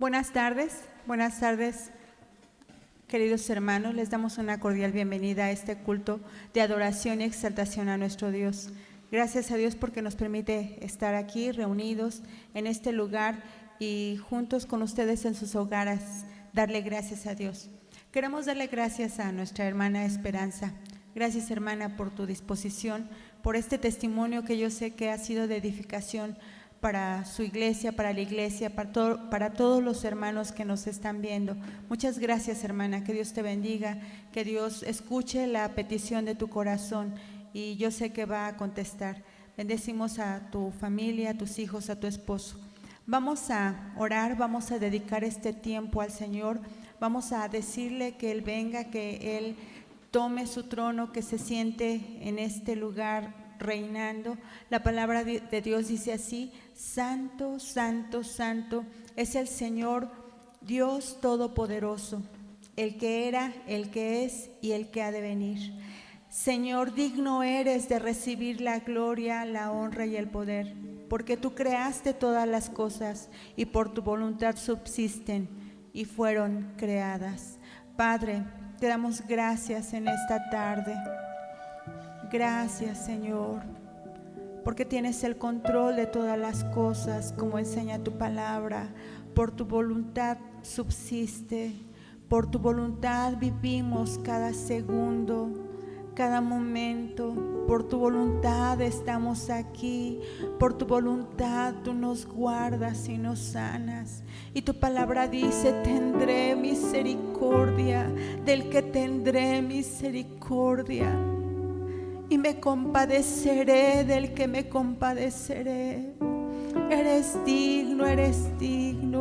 Buenas tardes, queridos hermanos. Les damos una cordial bienvenida a este culto de adoración y exaltación a nuestro Dios. Gracias a Dios porque nos permite estar aquí reunidos en este lugar y juntos con ustedes en sus hogares, darle gracias a Dios. Queremos darle gracias a nuestra hermana Esperanza. Gracias, hermana, por tu disposición, por este testimonio que yo sé que ha sido de edificación para su iglesia, para la iglesia, para todos los hermanos que nos están viendo. Muchas gracias, hermana, que Dios te bendiga, que Dios escuche la petición de tu corazón y yo sé que va a contestar. Bendecimos a tu familia, a tus hijos, a tu esposo. Vamos a orar, vamos a dedicar este tiempo al Señor, vamos a decirle que Él venga, que Él tome su trono, que se siente en este lugar reinando. La palabra de Dios dice así: Santo, santo, santo es el Señor Dios Todopoderoso, el que era, el que es y el que ha de venir. Señor, digno eres de recibir la gloria, la honra y el poder, porque tú creaste todas las cosas y por tu voluntad subsisten y fueron creadas. Padre, te damos gracias en esta tarde. Gracias, Señor, porque tienes el control de todas las cosas, como enseña tu palabra. Por tu voluntad subsiste, por tu voluntad vivimos cada segundo, cada momento. Por tu voluntad estamos aquí, por tu voluntad tú nos guardas y nos sanas. Y tu palabra dice: tendré misericordia del que tendré misericordia, y me compadeceré del que me compadeceré. Eres digno,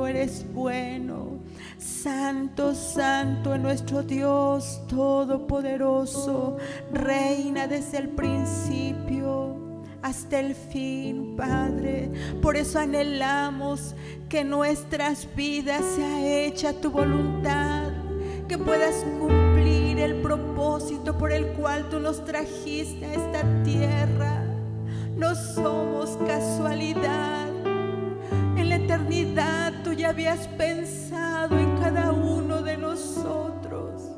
eres bueno. Santo, santo es nuestro Dios Todopoderoso. Reina desde el principio hasta el fin, Padre. Por eso anhelamos que nuestras vidas sea hecha tu voluntad, que puedas cumplir el propósito por el cual tú nos trajiste a esta tierra. No somos casualidad. En la eternidad tú ya habías pensado en cada uno de nosotros.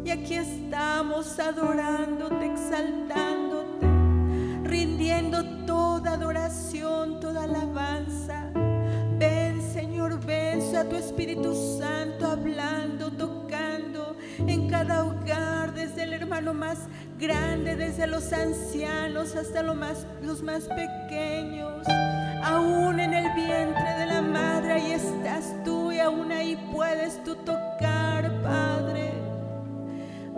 Y aquí estamos adorándote, exaltándote, rindiendo toda adoración, toda alabanza. Ven, Señor, ven, sea tu Espíritu Santo hablando, tocando en cada hogar, desde el hermano más grande, desde los ancianos hasta los más pequeños. Aún en el vientre de la madre ahí estás tú, y aún ahí puedes tú tocar, Padre.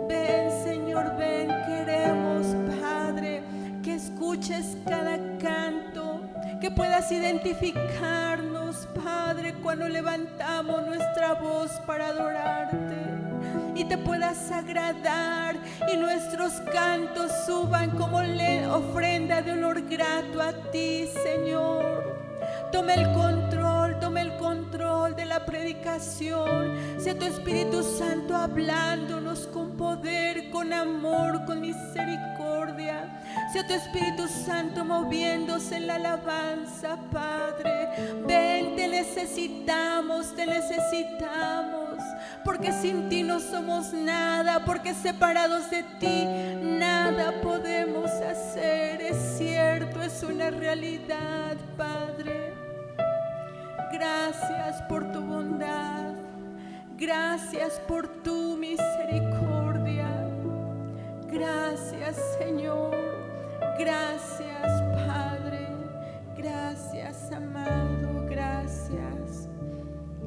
Ven, Señor, ven, queremos, Padre, que escuches cada canto, que puedas identificarnos, Padre, cuando levantamos nuestra voz para adorarte, y te puedas agradar y nuestros cantos suban como ofrenda de olor grato a ti, Señor. Toma el control de la predicación. Sea tu Espíritu Santo hablándonos con poder, con amor, con misericordia. Sea tu Espíritu Santo moviéndose en la alabanza, Padre. Ven, te necesitamos, porque sin ti no somos nada, porque separados de ti nada podemos hacer. Es cierto, es una realidad, Padre. Gracias por tu bondad, gracias por tu misericordia. Gracias, Señor, gracias, Padre, gracias, amado, gracias.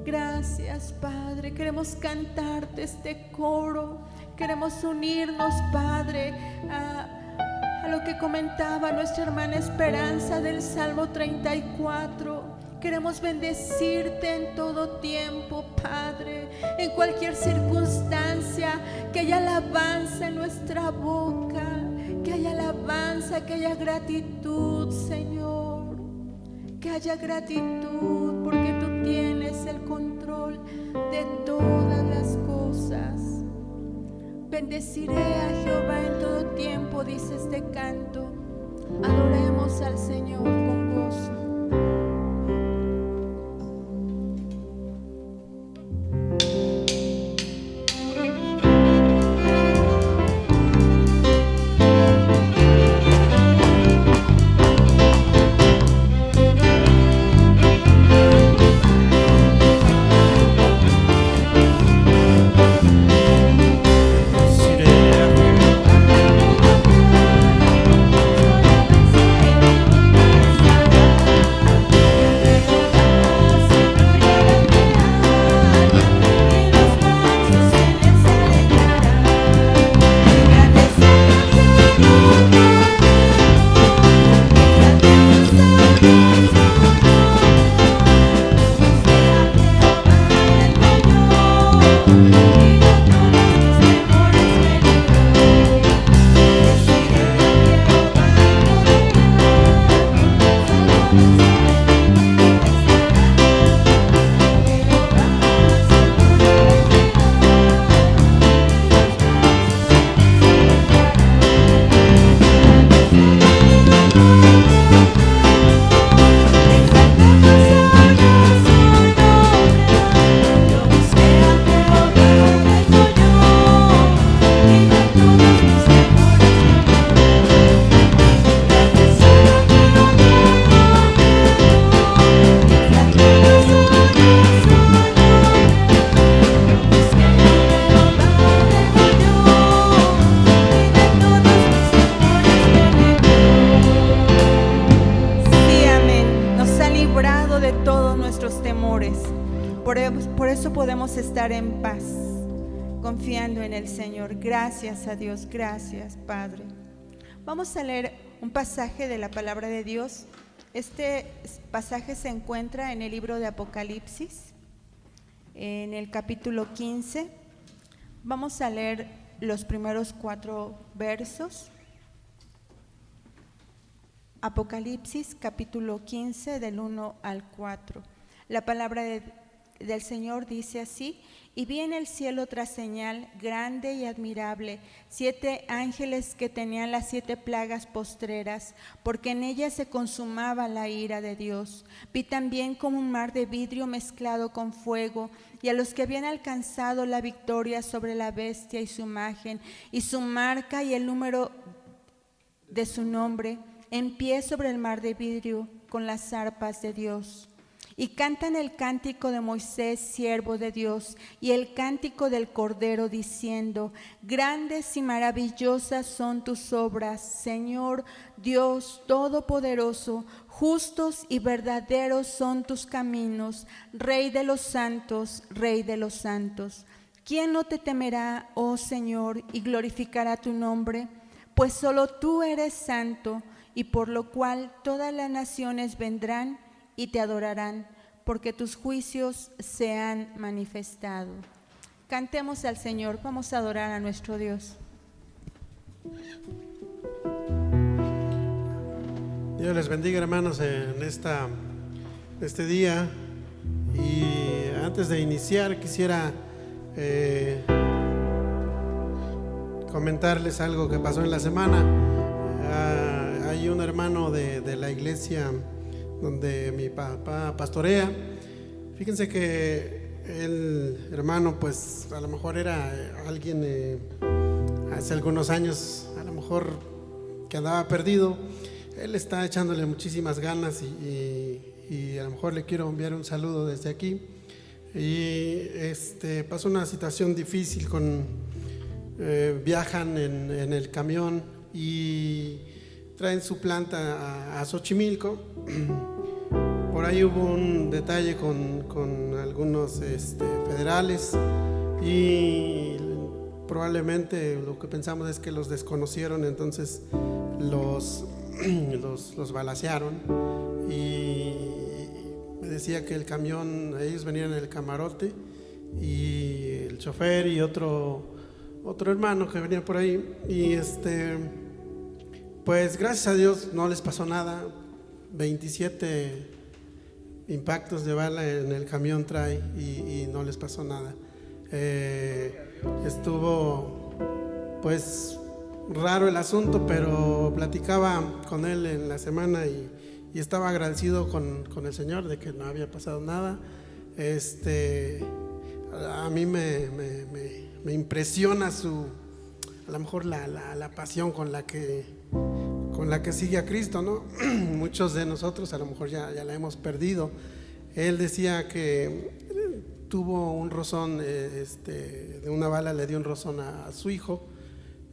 Gracias, Padre. Queremos cantarte este coro, queremos unirnos, Padre, a lo que comentaba nuestra hermana Esperanza del Salmo 34. Queremos bendecirte en todo tiempo, Padre, en cualquier circunstancia, que haya alabanza en nuestra boca, que haya alabanza, que haya gratitud, Señor, que haya gratitud, porque tú tienes el control de todas las cosas. Bendeciré a Jehová en todo tiempo, dice este canto. Adoremos al Señor con gozo. librado de todos nuestros temores. Por eso podemos estar en paz, confiando en el Señor. Gracias a Dios, gracias, Padre. Vamos a leer un pasaje de la palabra de Dios. Este pasaje se encuentra en el libro de Apocalipsis, en el capítulo 15. Vamos a leer los primeros 4 versos. Apocalipsis, capítulo 15, del 1 al 4. La palabra del Señor dice así: y vi en el cielo otra señal grande y admirable, 7 ángeles que tenían las 7 plagas postreras, porque en ellas se consumaba la ira de Dios. Vi también como un mar de vidrio mezclado con fuego, y a los que habían alcanzado la victoria sobre la bestia y su imagen, y su marca y el número de su nombre, en pie sobre el mar de vidrio con las arpas de Dios. Y cantan el cántico de Moisés, siervo de Dios, y el cántico del Cordero, diciendo: grandes y maravillosas son tus obras, Señor Dios Todopoderoso. Justos y verdaderos son tus caminos, Rey de los santos, Rey de los santos. ¿Quién no te temerá, oh Señor, y glorificará tu nombre? Pues solo tú eres santo, y por lo cual todas las naciones vendrán y te adorarán, porque tus juicios se han manifestado. Cantemos al Señor, vamos a adorar a nuestro Dios. Dios les bendiga, hermanos, en este día. Y antes de iniciar quisiera comentarles algo que pasó en la semana. Hay un hermano de la iglesia donde mi papá pastorea. Fíjense que el hermano, pues a lo mejor era alguien hace algunos años, a lo mejor que andaba perdido. Él está echándole muchísimas ganas y a lo mejor le quiero enviar un saludo desde aquí. Y pasó una situación difícil viajan en el camión y traen su planta a Xochimilco. Por ahí hubo un detalle con algunos federales y probablemente lo que pensamos es que los desconocieron, entonces los balacearon. Y me decía que el camión, ellos venían en el camarote y el chofer y otro hermano que venía por ahí, y pues gracias a Dios no les pasó nada. 27 impactos de bala en el camión trae y no les pasó nada. Estuvo pues raro el asunto, pero platicaba con él en la semana y estaba agradecido con el Señor de que no había pasado nada. A mí me impresiona a lo mejor la pasión con la que sigue a Cristo, ¿no? Muchos de nosotros a lo mejor ya la hemos perdido. Él decía que tuvo un rozón, de una bala le dio un rozón a su hijo,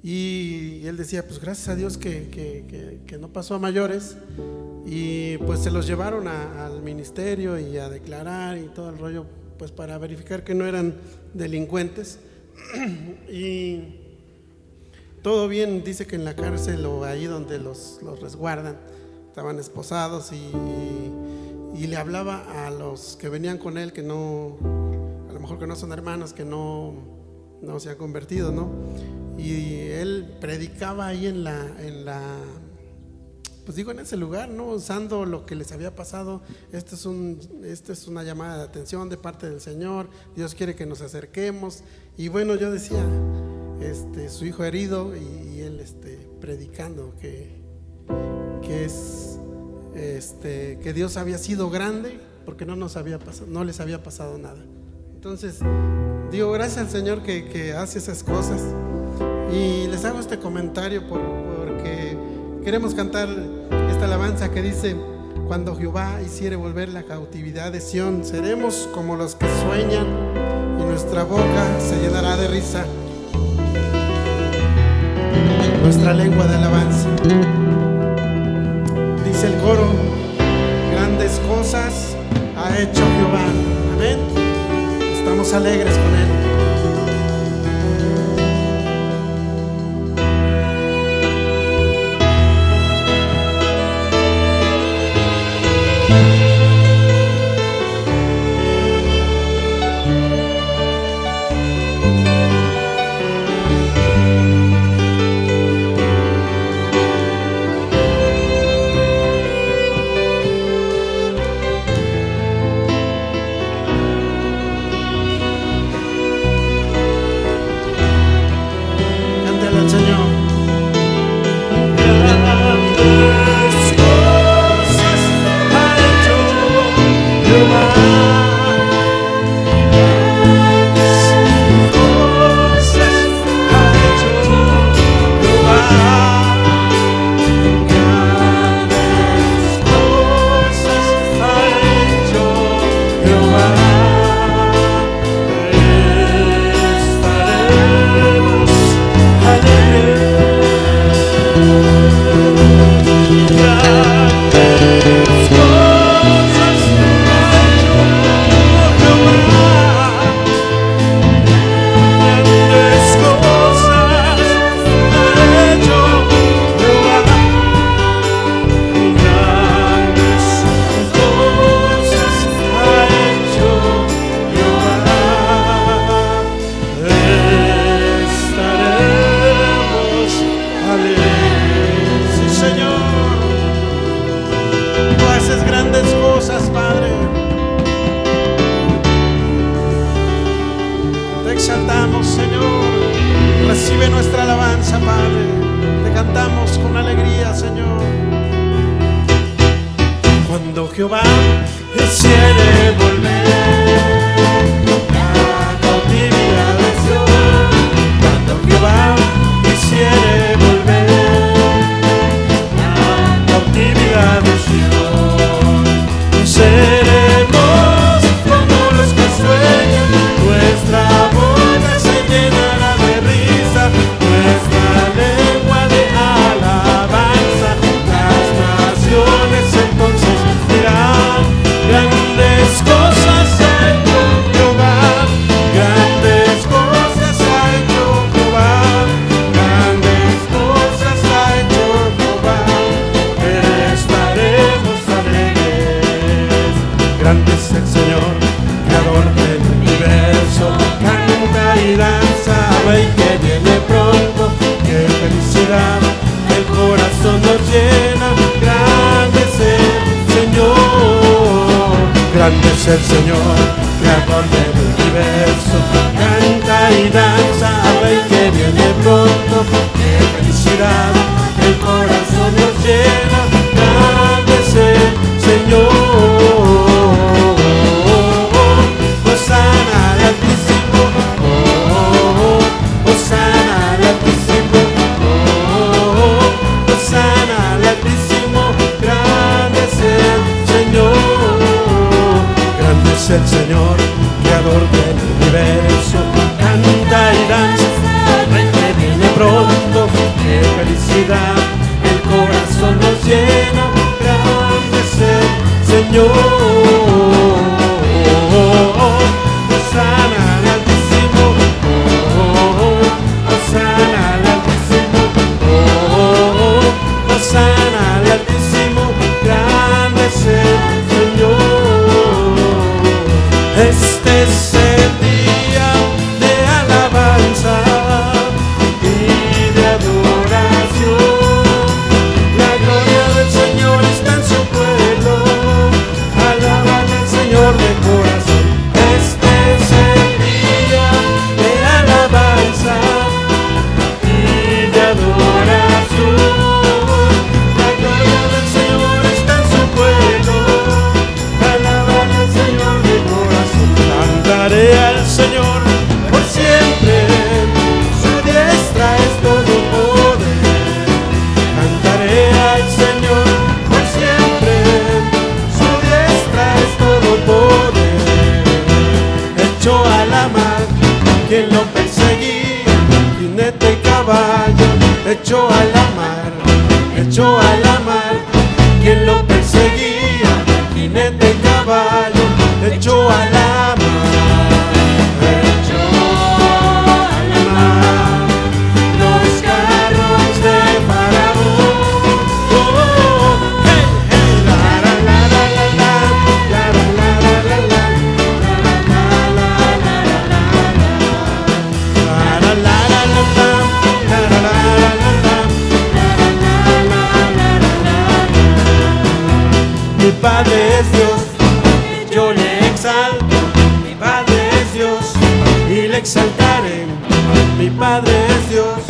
y él decía, pues gracias a Dios que no pasó a mayores, y pues se los llevaron al ministerio y a declarar y todo el rollo, pues para verificar que no eran delincuentes. Y todo bien. Dice que en la cárcel o ahí donde los resguardan estaban esposados y le hablaba a los que venían con él, que no, a lo mejor que no son hermanos, que no se han convertido, ¿no? Y él predicaba ahí en ese lugar, ¿no? Usando lo que les había pasado. Esta es una llamada de atención de parte del Señor. Dios quiere que nos acerquemos. Y bueno, yo decía, su hijo herido y él predicando que Dios había sido grande porque no les había pasado nada. Entonces digo, gracias al Señor que hace esas cosas. Y les hago este comentario porque queremos cantar esta alabanza que dice: cuando Jehová hiciere volver la cautividad de Sión, seremos como los que sueñan y nuestra boca se llenará de risa, nuestra lengua de alabanza. Dice el coro: grandes cosas ha hecho Jehová. Amén. Estamos alegres con Él. Jehová quisiere volver la cautividad de Sion, cuando Jehová quisiere volver la cautividad de Sion, seremos como los que sueñan, nuestra boca se llenará de risa, nuestra lengua de alabanza, las naciones entonces dirán, grandes cosas ha hecho Jehová, grandes cosas ha hecho Jehová, grandes cosas ha hecho Jehová, estaremos alegres. Grande es el Señor, creador del universo, canta y danza, Rey que viene pronto, qué felicidad, el corazón nos llena. Grande es el Señor, grande es el Señor, creador del universo, canta y danza, Rey que viene pronto, qué felicidad, el corazón nos llena. Grande es el Señor, Hosana al Altísimo, Hosana al Altísimo, Hosana al Altísimo. Grande es el Señor, grande es el Señor, creador del universo, canta y danza, Rey que viene pronto, qué felicidad, el corazón nos llena. Grande es el Señor, Hosana al Altísimo, Hosana al Altísimo, Hosana al Altísimo. Grande es el Señor. Este es el día de alabanza y de adoración. La gloria del Señor está en su pueblo. Alaban al Señor de corazón. Este es el día de alabanza y de adoración. La gloria del Señor está en su pueblo. Alaban al Señor de corazón. Cantaré al Señor por siempre, su diestra es todo poder. Cantaré al Señor por siempre, su diestra es todo poder. Echó a la mar quien lo perseguía, jinete y caballo. Echó a la mar, echó a la mar quien lo perseguía, jinete echó a la mar, echó a la mar los carros de Faraón. Hey, hey, la la la la la la la la la la Mi Padre es Dios, yo le exalto. Mi Padre es Dios y le exaltaré. Mi Padre es Dios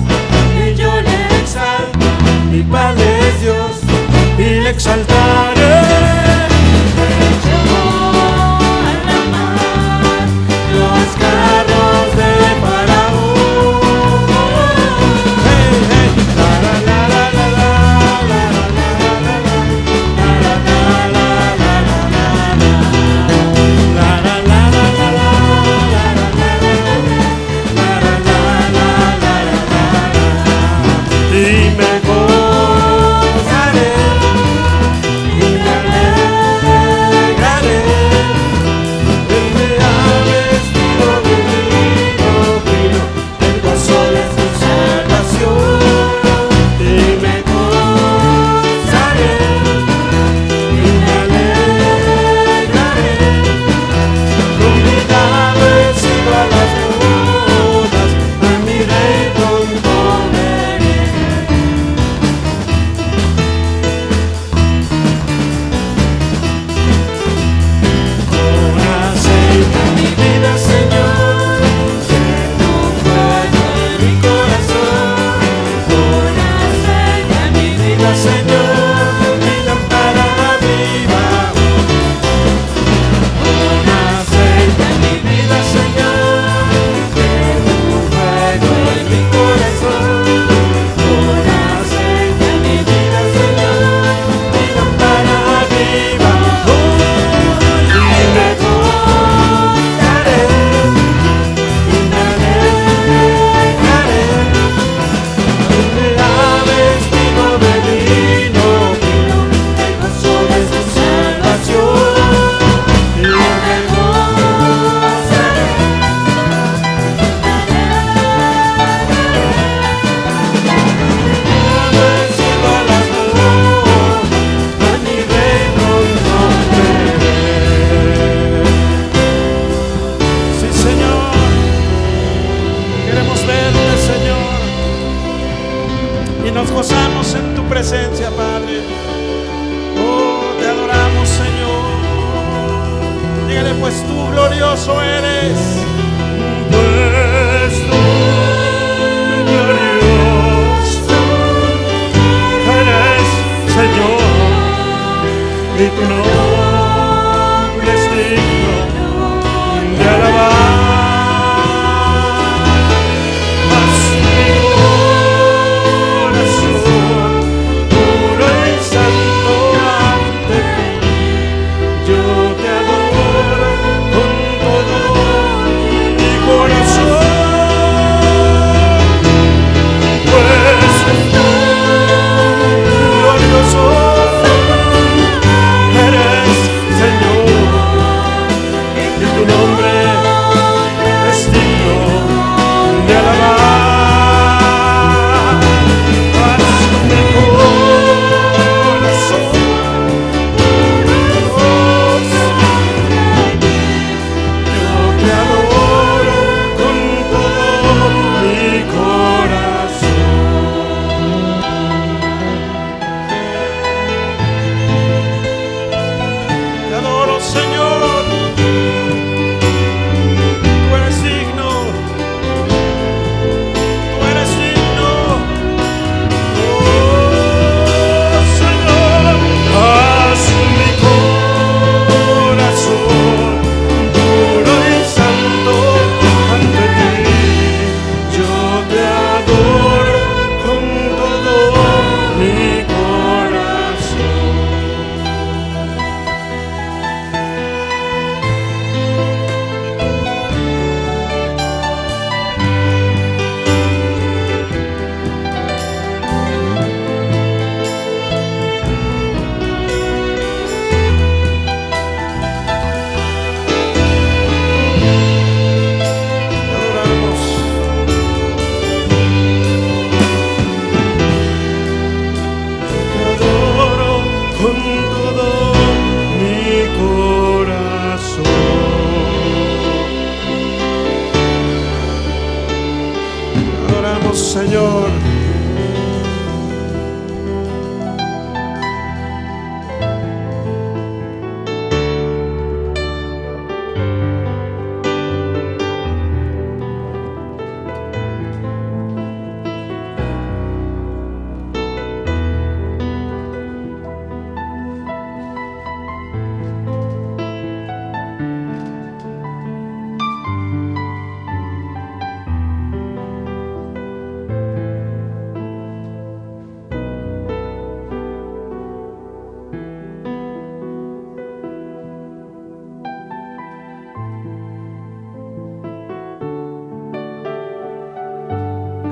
y yo le exalto. Mi Padre es Dios y le exaltaré. Echó a la mar los carros de Faraón. Hey, hey, la la la la la la la la la la. Y me gozaré y me alegraré. Él me ha vestido de lino fino, el gozo de su salvación. Y me gozaré y me alegraré. Convidado he sido a las bodas, a mi rey pronto veré. Con aceite en mi vida, Señor, que tu fuego en mi corazón. Con aceite en mi vida, Señor, mi lámpara viva. Con aceite en mi vida, Señor, que tu fuego en mi corazón. Con aceite en mi vida, Señor, mi lámpara viva. Y me gozaré y me alegraré. Él me ha vestido de lino fino, el gozo de su salvación. Y me gozaré. Vencido a las bodas, a mi rey pronto veré. Sí, Señor, queremos verte, Señor, y nos gozamos en tu presencia, Padre. Oh, te adoramos, Señor. Dígale, pues tú glorioso eres. Pues tú glorioso eres, Señor, y tu nombre es digno de alabar. Mas mi corazón puro y santo ante ti, yo te adoro con todo mi corazón. Pues tú glorioso eres.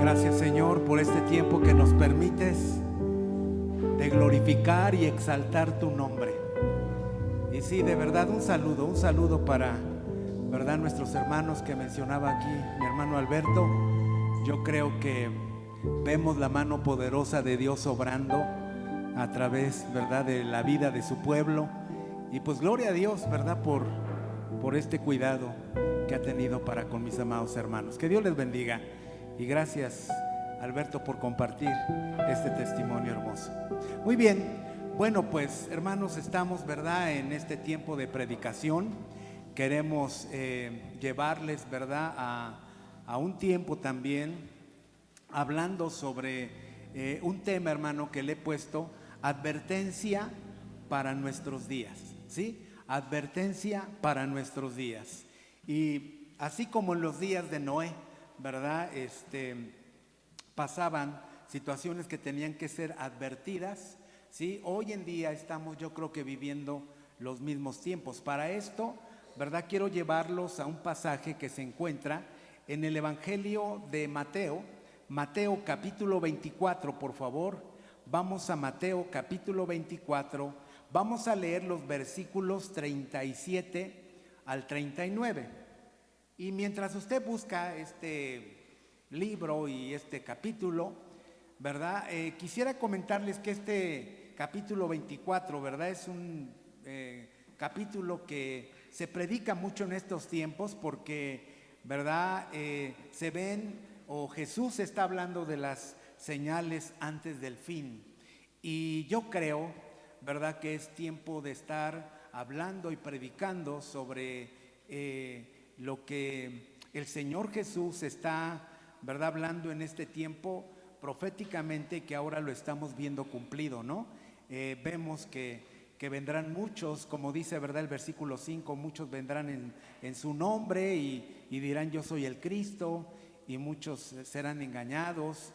Gracias, Señor, por este tiempo que nos permites de glorificar y exaltar tu nombre. Y sí, de verdad, un saludo para, verdad, nuestros hermanos que mencionaba aquí mi hermano Alberto. Yo creo que vemos la mano poderosa de Dios obrando a través, verdad, de la vida de su pueblo. Y pues gloria a Dios, verdad, por este cuidado que ha tenido para con mis amados hermanos. Que Dios les bendiga. Y gracias, Alberto, por compartir este testimonio hermoso. Muy bien, bueno, pues hermanos, estamos, verdad, en este tiempo de predicación. Queremos llevarles, verdad, a un tiempo también hablando sobre un tema, hermano, que le he puesto: advertencia para nuestros días, ¿sí? Advertencia para nuestros días. Y así como en los días de Noé, ¿verdad? Pasaban situaciones que tenían que ser advertidas, ¿sí? Hoy en día estamos, yo creo que viviendo los mismos tiempos. Para esto, ¿verdad? Quiero llevarlos a un pasaje que se encuentra en el Evangelio de Mateo, Mateo capítulo 24, por favor. Vamos a Mateo capítulo 24, vamos a leer los versículos 37 al 39. Y mientras usted busca este libro y este capítulo, ¿verdad? Quisiera comentarles que este capítulo 24, ¿verdad? Es un capítulo que se predica mucho en estos tiempos porque, ¿verdad? Se ven, o Jesús está hablando de las señales antes del fin. Y yo creo, ¿verdad?, que es tiempo de estar hablando y predicando sobre lo que el Señor Jesús está, ¿verdad?, hablando en este tiempo proféticamente, que ahora lo estamos viendo cumplido, ¿no? Vemos que vendrán muchos, como dice, ¿verdad?, el versículo 5, muchos vendrán en su nombre y dirán: yo soy el Cristo, y muchos serán engañados.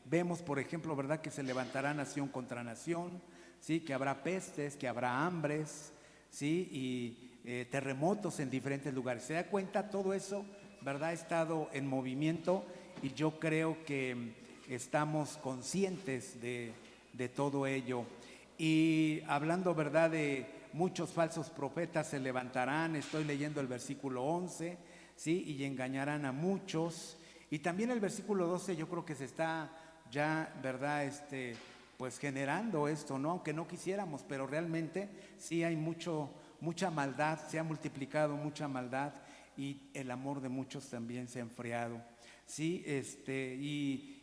Vemos, por ejemplo, ¿verdad?, que se levantará nación contra nación, ¿sí? Que habrá pestes, que habrá hambres, ¿sí? Y terremotos en diferentes lugares. Se da cuenta, todo eso, ¿verdad?, ha estado en movimiento, y yo creo que estamos conscientes de todo ello. Y hablando, ¿verdad?, de muchos falsos profetas se levantarán. Estoy leyendo el versículo 11, ¿sí? Y engañarán a muchos. Y también el versículo 12, yo creo que se está ya, ¿verdad?, pues generando esto, ¿no? Aunque no quisiéramos, pero realmente sí hay mucha maldad, se ha multiplicado mucha maldad, y el amor de muchos también se ha enfriado, ¿sí?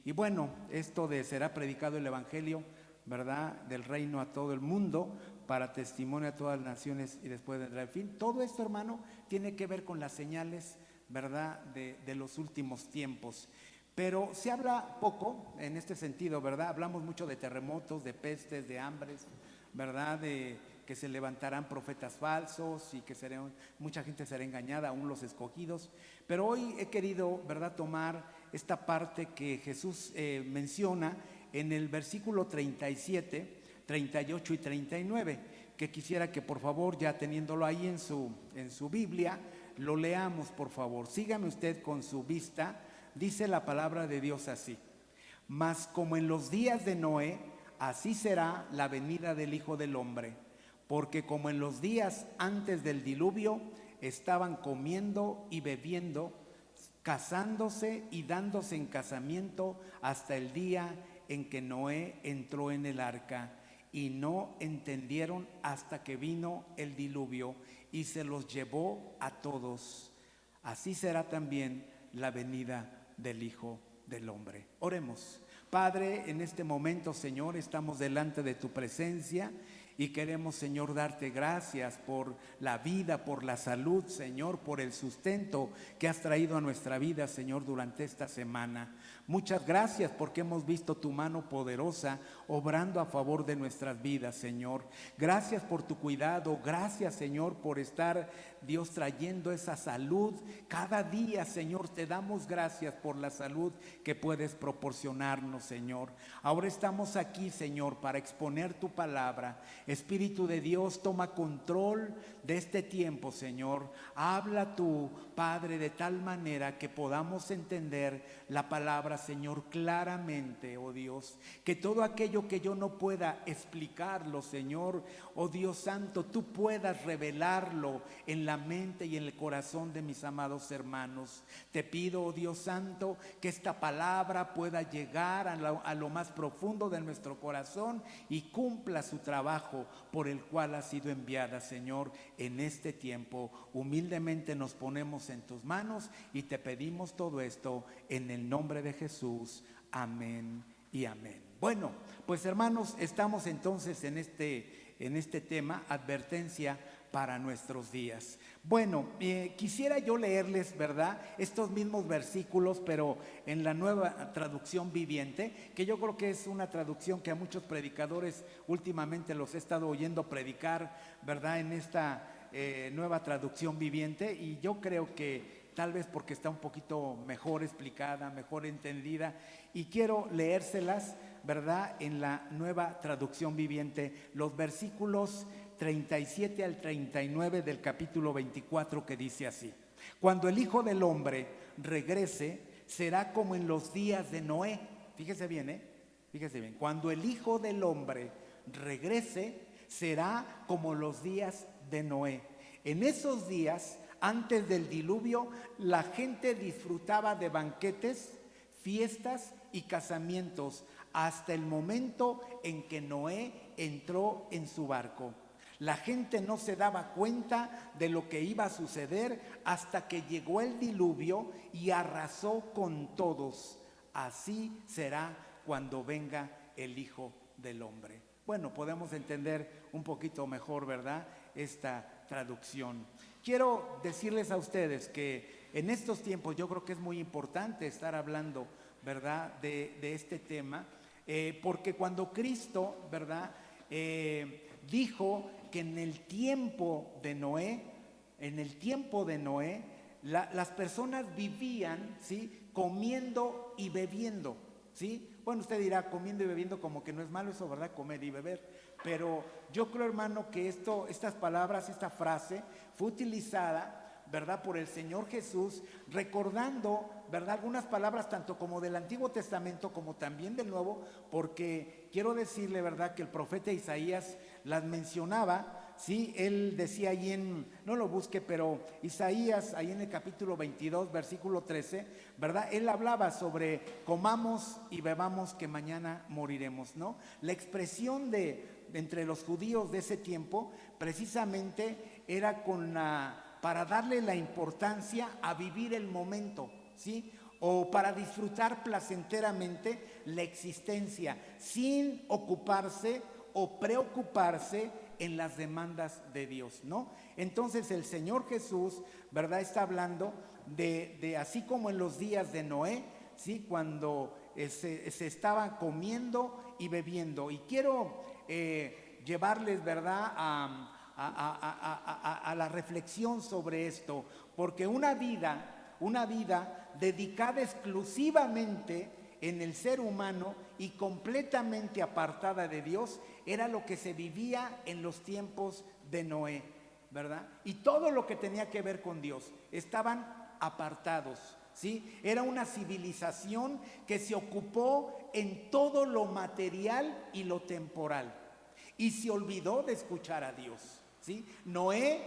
Y bueno, esto de será predicado el evangelio, ¿verdad?, del reino a todo el mundo, para testimonio a todas las naciones, y después vendrá el fin. Todo esto, hermano, tiene que ver con las señales, ¿verdad?, de los últimos tiempos. Pero se habla poco en este sentido, ¿verdad? Hablamos mucho de terremotos, de pestes, de hambres, ¿verdad?, de que se levantarán profetas falsos, y que mucha gente será engañada, aún los escogidos. Pero hoy he querido, ¿verdad?, tomar esta parte que Jesús menciona en el versículo 37, 38 y 39, que quisiera que, por favor, ya teniéndolo ahí en su Biblia, lo leamos, por favor. Sígame usted con su vista. Dice la palabra de Dios así: mas como en los días de Noé, así será la venida del Hijo del Hombre. Porque como en los días antes del diluvio, estaban comiendo y bebiendo, casándose y dándose en casamiento, hasta el día en que Noé entró en el arca, y no entendieron hasta que vino el diluvio y se los llevó a todos. Así será también la venida del Hijo del Hombre. Oremos. Padre, en este momento, Señor, estamos delante de tu presencia y queremos, Señor, darte gracias por la vida, por la salud, Señor, por el sustento que has traído a nuestra vida, Señor, durante esta semana. Muchas gracias porque hemos visto tu mano poderosa obrando a favor de nuestras vidas, Señor. Gracias por tu cuidado, gracias, Señor, por estar, Dios, trayendo esa salud cada día, Señor. Te damos gracias por la salud que puedes proporcionarnos, Señor. Ahora estamos aquí, Señor, para exponer tu palabra. Espíritu de Dios, toma control de este tiempo, Señor. Habla tú, Padre, de tal manera que podamos entender la palabra, Señor, claramente, oh Dios. Que todo aquello que yo no pueda explicarlo, Señor, oh Dios Santo, tú puedas revelarlo en la mente y en el corazón de mis amados hermanos. Te pido, oh Dios Santo, que esta palabra pueda llegar a lo más profundo de nuestro corazón y cumpla su trabajo por el cual ha sido enviada, Señor, en este tiempo. Humildemente nos ponemos en tus manos y te pedimos todo esto en el nombre de Jesús. Amén y amén. Bueno, pues hermanos, estamos entonces en este tema, advertencia para nuestros días. Bueno, quisiera yo leerles, ¿verdad?, estos mismos versículos, pero en la Nueva Traducción Viviente, que yo creo que es una traducción que a muchos predicadores últimamente los he estado oyendo predicar, ¿verdad?, en esta Nueva Traducción Viviente, y yo creo que tal vez porque está un poquito mejor explicada, mejor entendida, y quiero leérselas, ¿verdad?, en la Nueva Traducción Viviente, los versículos 37 al 39 del capítulo 24, que dice así: cuando el Hijo del Hombre regrese, será como en los días de Noé. Fíjese bien, fíjese bien. Cuando el Hijo del Hombre regrese, será como los días de Noé. En esos días, antes del diluvio, la gente disfrutaba de banquetes, fiestas y casamientos, hasta el momento en que Noé entró en su barco. La gente no se daba cuenta de lo que iba a suceder hasta que llegó el diluvio y arrasó con todos. Así será cuando venga el Hijo del Hombre. Bueno, podemos entender un poquito mejor, ¿verdad?, esta traducción. Quiero decirles a ustedes que en estos tiempos yo creo que es muy importante estar hablando, ¿verdad?, de este tema, porque cuando Cristo, ¿verdad?, dijo que en el tiempo de Noé, las personas vivían, ¿sí?, comiendo y bebiendo, ¿sí? Bueno, usted dirá, comiendo y bebiendo, como que no es malo eso, ¿verdad?, comer y beber. Pero yo creo, hermano, que estas palabras, esta frase fue utilizada, ¿verdad?, por el Señor Jesús, recordando, ¿verdad?, algunas palabras tanto como del Antiguo Testamento como también del Nuevo, porque quiero decirle, ¿verdad?, que el profeta Isaías las mencionaba, ¿sí? Él decía ahí no lo busque, pero Isaías, ahí en el capítulo 22, versículo 13, ¿verdad?, él hablaba sobre comamos y bebamos que mañana moriremos, ¿no? La expresión entre los judíos de ese tiempo precisamente era para darle la importancia a vivir el momento, ¿sí?, o para disfrutar placenteramente la existencia sin ocuparse o preocuparse en las demandas de Dios, ¿no? Entonces el Señor Jesús, ¿verdad?, está hablando de así como en los días de Noé, ¿sí?, cuando se estaban comiendo y bebiendo. Y quiero llevarles, ¿verdad?, a la reflexión sobre esto, porque una vida dedicada exclusivamente en el ser humano y completamente apartada de Dios era lo que se vivía en los tiempos de Noé, ¿verdad? Y todo lo que tenía que ver con Dios, estaban apartados, ¿sí? Era una civilización que se ocupó en todo lo material y lo temporal y se olvidó de escuchar a Dios, ¿sí? Noé,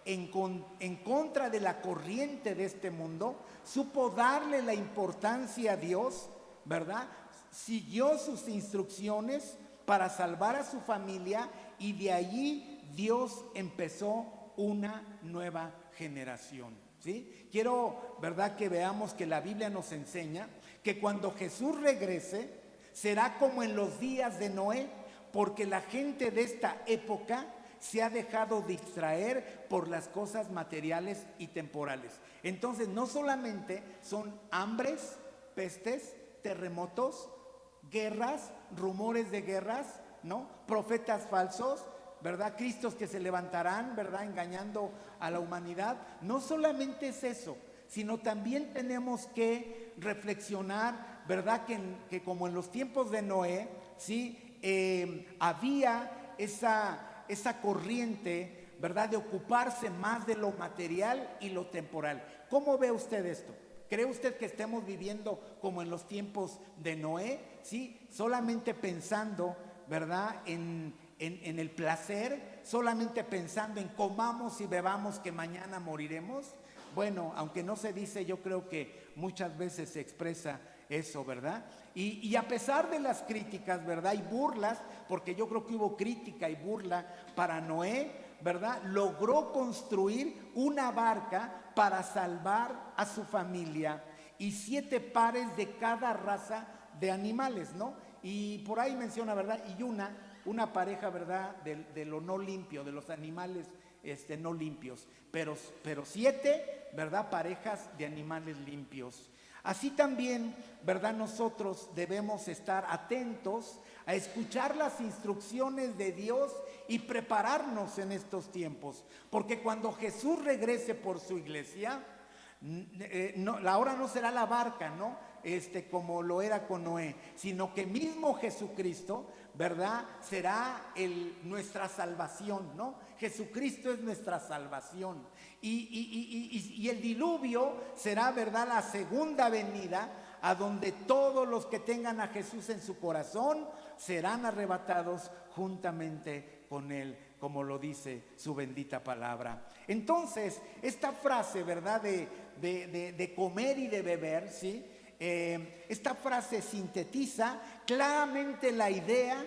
en contra de la corriente de este mundo, supo darle la importancia a Dios, ¿verdad? Siguió sus instrucciones para salvar a su familia y de allí Dios empezó una nueva generación, ¿sí? Quiero, ¿verdad?, que veamos que la Biblia nos enseña que cuando Jesús regrese será como en los días de Noé, porque la gente de esta época se ha dejado distraer por las cosas materiales y temporales. Entonces no solamente son hambres, pestes, terremotos, guerras, rumores de guerras, ¿no?, profetas falsos, ¿verdad?, cristos que se levantarán, ¿verdad?, engañando a la humanidad. No solamente es eso, sino también tenemos que reflexionar, ¿verdad?, que como en los tiempos de Noé, ¿sí?, había esa esa corriente, ¿verdad?, de ocuparse más de lo material y lo temporal. ¿Cómo ve usted esto? ¿Cree usted que estemos viviendo como en los tiempos de Noé? ¿Sí? Solamente pensando, ¿verdad?, en el placer, solamente pensando en comamos y bebamos que mañana moriremos. Bueno, aunque no se dice, yo creo que muchas veces se expresa eso, ¿verdad? Y a pesar de las críticas, ¿verdad?, y burlas, porque yo creo que hubo crítica y burla para Noé, ¿verdad?, logró construir una barca para salvar a su familia y 7 pares de cada raza de animales, ¿no? Y por ahí menciona, ¿verdad?, y una pareja, ¿verdad?, de lo no limpio, de los animales no limpios, pero 7, ¿verdad?, parejas de animales limpios. Así también, ¿verdad?, nosotros debemos estar atentos a escuchar las instrucciones de Dios y prepararnos en estos tiempos, porque cuando Jesús regrese por su iglesia, la hora no será la barca, ¿no?, como lo era con Noé, sino que mismo Jesucristo, ¿verdad?, será nuestra salvación, ¿no? Jesucristo es nuestra salvación. Y el diluvio será, ¿verdad?, la segunda venida, a donde todos los que tengan a Jesús en su corazón serán arrebatados juntamente con Él, como lo dice su bendita palabra. Entonces, esta frase, ¿verdad?, de comer y de beber, ¿sí?, esta frase sintetiza claramente la idea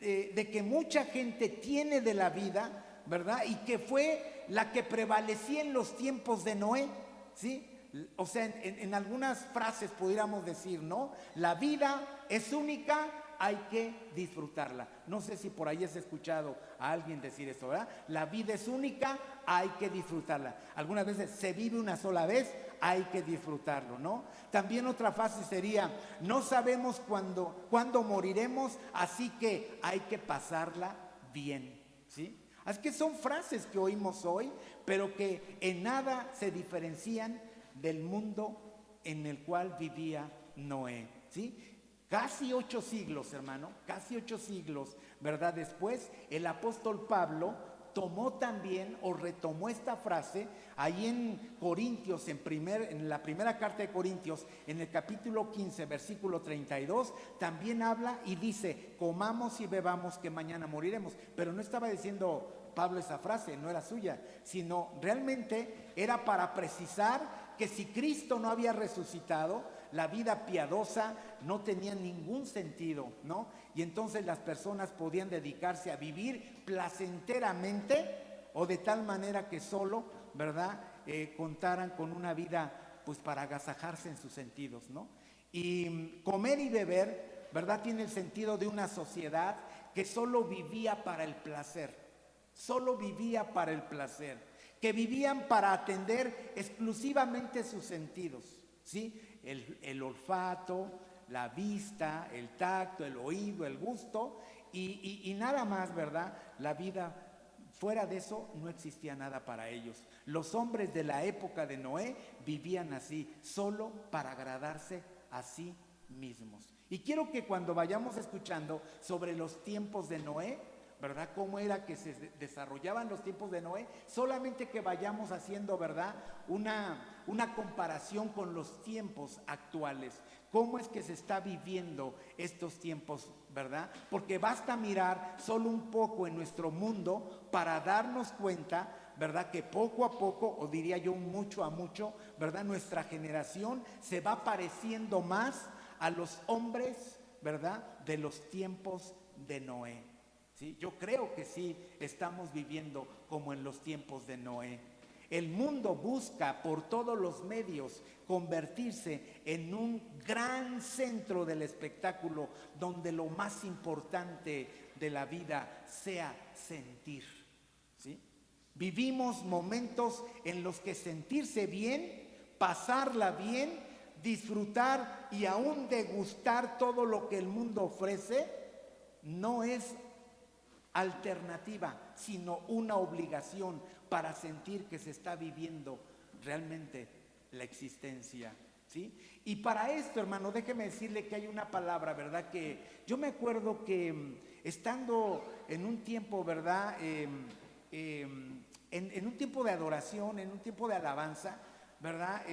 de que mucha gente tiene de la vida, ¿verdad?, y que fue la que prevalecía en los tiempos de Noé, ¿sí? O sea, en algunas frases pudiéramos decir, ¿no?, la vida es única, hay que disfrutarla. No sé si por ahí has escuchado a alguien decir esto, ¿verdad? La vida es única, hay que disfrutarla. Algunas veces se vive una sola vez, hay que disfrutarlo, ¿no? También otra frase sería, no sabemos cuándo moriremos, así que hay que pasarla bien, ¿sí? Así que son frases que oímos hoy, pero que en nada se diferencian del mundo en el cual vivía Noé, ¿sí? Casi 8 siglos, hermano, casi 8 siglos, ¿verdad? Después, el apóstol Pablo tomó también o retomó esta frase ahí en Corintios, en la primera carta de Corintios, en el capítulo 15, versículo 32, también habla y dice, comamos y bebamos que mañana moriremos. Pero no estaba diciendo Pablo esa frase, no era suya, sino realmente era para precisar que si Cristo no había resucitado, la vida piadosa no tenía ningún sentido, ¿no? Y entonces las personas podían dedicarse a vivir placenteramente o de tal manera que solo, ¿verdad?, contaran con una vida pues para agasajarse en sus sentidos, ¿no? Y comer y beber, ¿verdad?, tiene el sentido de una sociedad que solo vivía para el placer, solo vivía para el placer, que vivían para atender exclusivamente sus sentidos, ¿sí? El olfato, la vista, el tacto, el oído, el gusto y nada más, ¿verdad? La vida, fuera de eso no existía nada para ellos. Los hombres de la época de Noé vivían así, solo para agradarse a sí mismos. Y quiero que cuando vayamos escuchando sobre los tiempos de Noé, ¿verdad?, cómo era que se desarrollaban los tiempos de Noé, solamente que vayamos haciendo, ¿verdad?, una comparación con los tiempos actuales. ¿Cómo es que se está viviendo estos tiempos, verdad? Porque basta mirar solo un poco en nuestro mundo para darnos cuenta, ¿verdad?, que poco a poco, o diría yo mucho a mucho, ¿verdad?, nuestra generación se va pareciendo más a los hombres, ¿verdad?, de los tiempos de Noé. ¿Sí? Yo creo que sí estamos viviendo como en los tiempos de Noé. El mundo busca por todos los medios convertirse en un gran centro del espectáculo donde lo más importante de la vida sea sentir, ¿sí? Vivimos momentos en los que sentirse bien, pasarla bien, disfrutar y aún degustar todo lo que el mundo ofrece no es alternativa, sino una obligación para sentir que se está viviendo realmente la existencia, ¿sí? Y para esto, hermano, déjeme decirle que hay una palabra, ¿verdad? Que yo me acuerdo que estando en un tiempo, ¿verdad? En un tiempo de adoración, en un tiempo de alabanza, ¿verdad?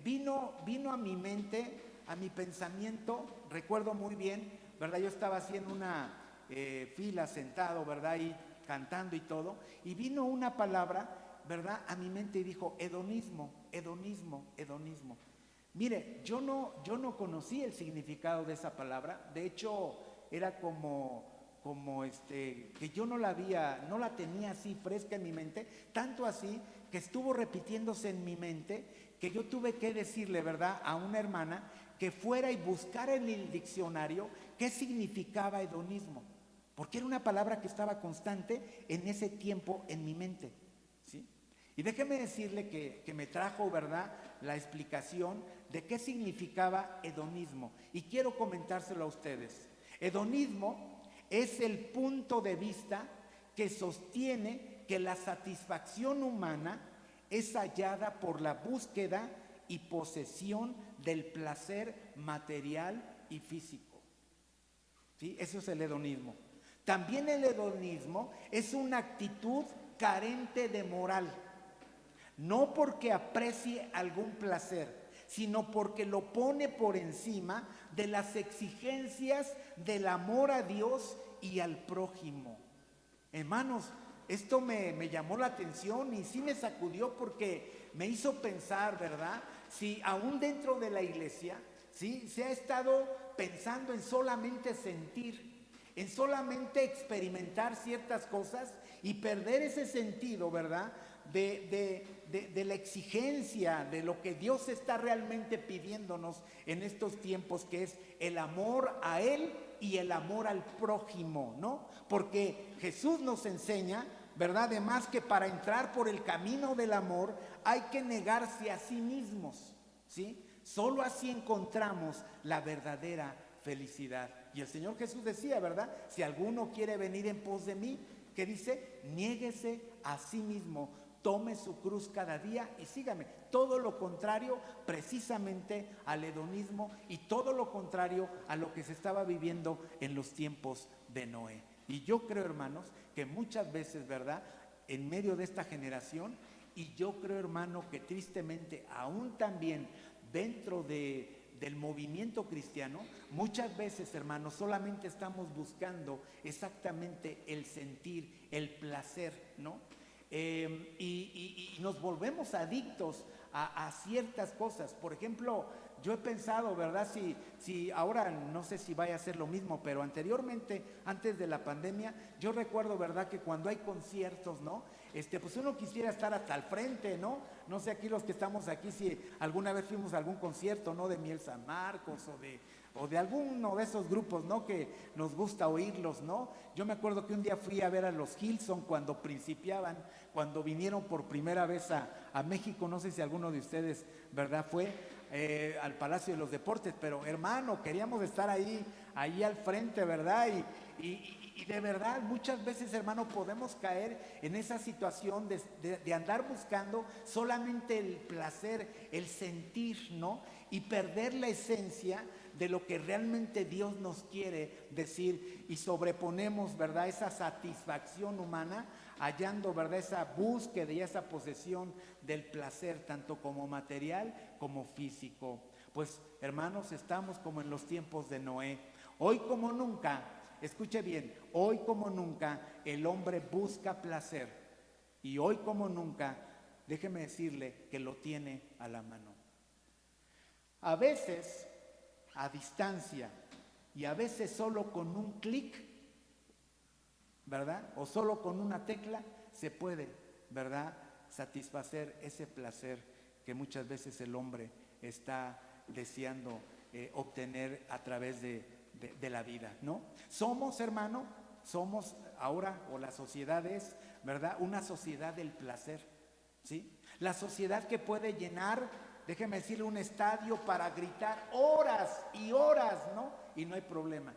Vino a mi mente, a mi pensamiento, recuerdo muy bien, ¿verdad? Yo estaba haciendo una fila sentado, ¿verdad? Y cantando y todo, y vino una palabra, ¿verdad? A mi mente y dijo, hedonismo, hedonismo, hedonismo. Mire, yo no conocí el significado de esa palabra, de hecho era como que yo no la tenía así fresca en mi mente, tanto así que estuvo repitiéndose en mi mente que yo tuve que decirle, ¿verdad?, a una hermana que fuera y buscara en el diccionario qué significaba hedonismo, porque era una palabra que estaba constante en ese tiempo en mi mente, ¿sí? Y déjeme decirle que me trajo, ¿verdad?, la explicación de qué significaba hedonismo. Y quiero comentárselo a ustedes. Hedonismo es el punto de vista que sostiene que la satisfacción humana es hallada por la búsqueda y posesión del placer material y físico. ¿Sí? Eso es el hedonismo. También el hedonismo es una actitud carente de moral. No porque aprecie algún placer, sino porque lo pone por encima de las exigencias del amor a Dios y al prójimo. Hermanos, esto me llamó la atención y sí me sacudió porque me hizo pensar, ¿verdad? Si aún dentro de la iglesia, ¿sí?, se ha estado pensando en solamente sentir, en solamente experimentar ciertas cosas y perder ese sentido, ¿verdad?, de la exigencia de lo que Dios está realmente pidiéndonos en estos tiempos, que es el amor a Él y el amor al prójimo, ¿no? Porque Jesús nos enseña, ¿verdad?, además que para entrar por el camino del amor hay que negarse a sí mismos, ¿sí? Solo así encontramos la verdadera felicidad. Y el Señor Jesús decía, ¿verdad?, si alguno quiere venir en pos de mí, ¿qué dice? Niéguese a sí mismo, tome su cruz cada día y sígame. Todo lo contrario precisamente al hedonismo y todo lo contrario a lo que se estaba viviendo en los tiempos de Noé. Y yo creo, hermanos, que muchas veces, ¿verdad?, en medio de esta generación, y yo creo, hermano, que tristemente aún también dentro del movimiento cristiano, muchas veces, hermanos, solamente estamos buscando exactamente el sentir, el placer, ¿no? Y nos volvemos adictos a ciertas cosas. Por ejemplo, yo he pensado, ¿verdad? Si ahora no sé si vaya a ser lo mismo, pero anteriormente, antes de la pandemia, yo recuerdo, ¿verdad?, que cuando hay conciertos, ¿no?, pues uno quisiera estar hasta el frente, ¿no? No sé aquí los que estamos aquí si alguna vez fuimos a algún concierto, ¿no?, de Miel San Marcos o de alguno de esos grupos, ¿no?, que nos gusta oírlos, ¿no? Yo me acuerdo que un día fui a ver a los Hillsong cuando principiaban, cuando vinieron por primera vez a México. No sé si alguno de ustedes, ¿verdad?, fue al Palacio de los Deportes, pero hermano, queríamos estar ahí al frente, ¿verdad? Y de verdad, muchas veces, hermano, podemos caer en esa situación de andar buscando solamente el placer, el sentir, ¿no? Y perder la esencia de lo que realmente Dios nos quiere decir, y sobreponemos, ¿verdad?, esa satisfacción humana, hallando, ¿verdad?, esa búsqueda y esa posesión del placer, tanto como material como físico. Pues, hermanos, estamos como en los tiempos de Noé. Hoy como nunca, escuche bien, hoy como nunca el hombre busca placer, y hoy como nunca, déjeme decirle que lo tiene a la mano. A veces a distancia y a veces solo con un clic, ¿verdad?, o solo con una tecla se puede, ¿verdad?, satisfacer ese placer que muchas veces el hombre está deseando obtener a través de la vida, ¿no? Somos, hermano, somos ahora, o la sociedad es, ¿verdad?, una sociedad del placer, ¿sí? La sociedad que puede llenar, déjeme decirle, un estadio para gritar horas y horas, ¿no? Y no hay problema.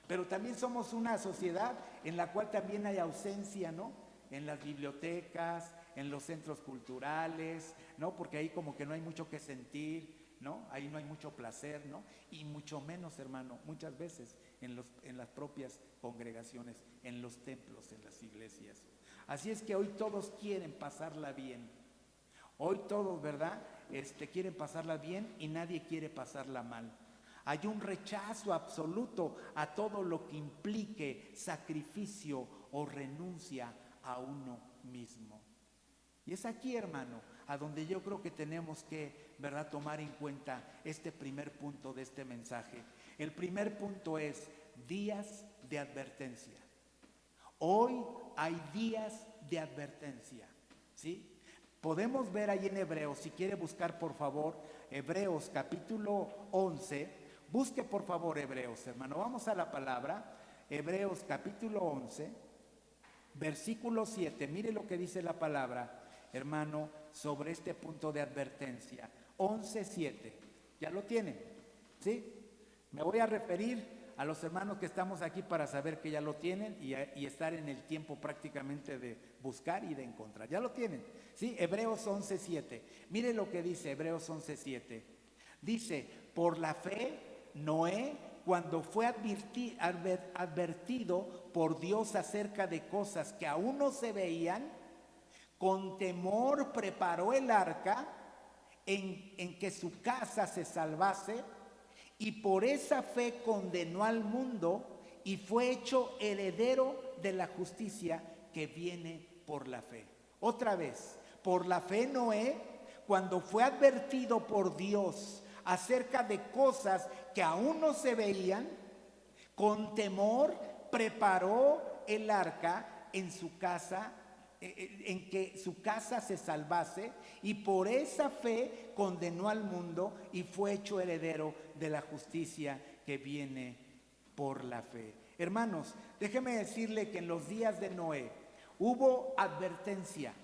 Pero también somos una sociedad en la cual también hay ausencia, ¿no? En las bibliotecas, en los centros culturales, ¿no? Porque ahí como que no hay mucho que sentir, ¿no? Ahí no hay mucho placer, ¿no? Y mucho menos, hermano, muchas veces en las propias congregaciones, en los templos, en las iglesias. Así es que hoy todos quieren pasarla bien. Hoy todos, ¿verdad? Quieren pasarla bien y nadie quiere pasarla mal. Hay un rechazo absoluto a todo lo que implique sacrificio o renuncia a uno mismo. Y es aquí, hermano, a donde yo creo que tenemos que, ¿verdad?, tomar en cuenta este primer punto de este mensaje. El primer punto es días de advertencia. Hoy hay días de advertencia, ¿sí? Podemos ver ahí en Hebreos, si quiere buscar por favor, Hebreos capítulo 11, busque por favor Hebreos, hermano, vamos a la palabra, Hebreos capítulo 11, versículo 7, mire lo que dice la palabra, hermano, sobre este punto de advertencia, 11:7, ¿ya lo tienen? ¿Sí? Me voy a referir a los hermanos que estamos aquí para saber que ya lo tienen y estar en el tiempo prácticamente de buscar y de encontrar. ¿Ya lo tienen? ¿Sí? Hebreos 11:7. Mire lo que dice Hebreos 11:7. Dice, por la fe, Noé, cuando fue advertido por Dios acerca de cosas que aún no se veían, con temor preparó el arca en que su casa se salvase, y por esa fe condenó al mundo y fue hecho heredero de la justicia que viene por la fe. Otra vez, por la fe Noé, cuando fue advertido por Dios acerca de cosas que aún no se veían, con temor preparó el arca en su casa, en que su casa se salvase, y por esa fe condenó al mundo y fue hecho heredero de la justicia que viene por la fe. Hermanos, déjeme decirle que en los días de Noé hubo advertencia,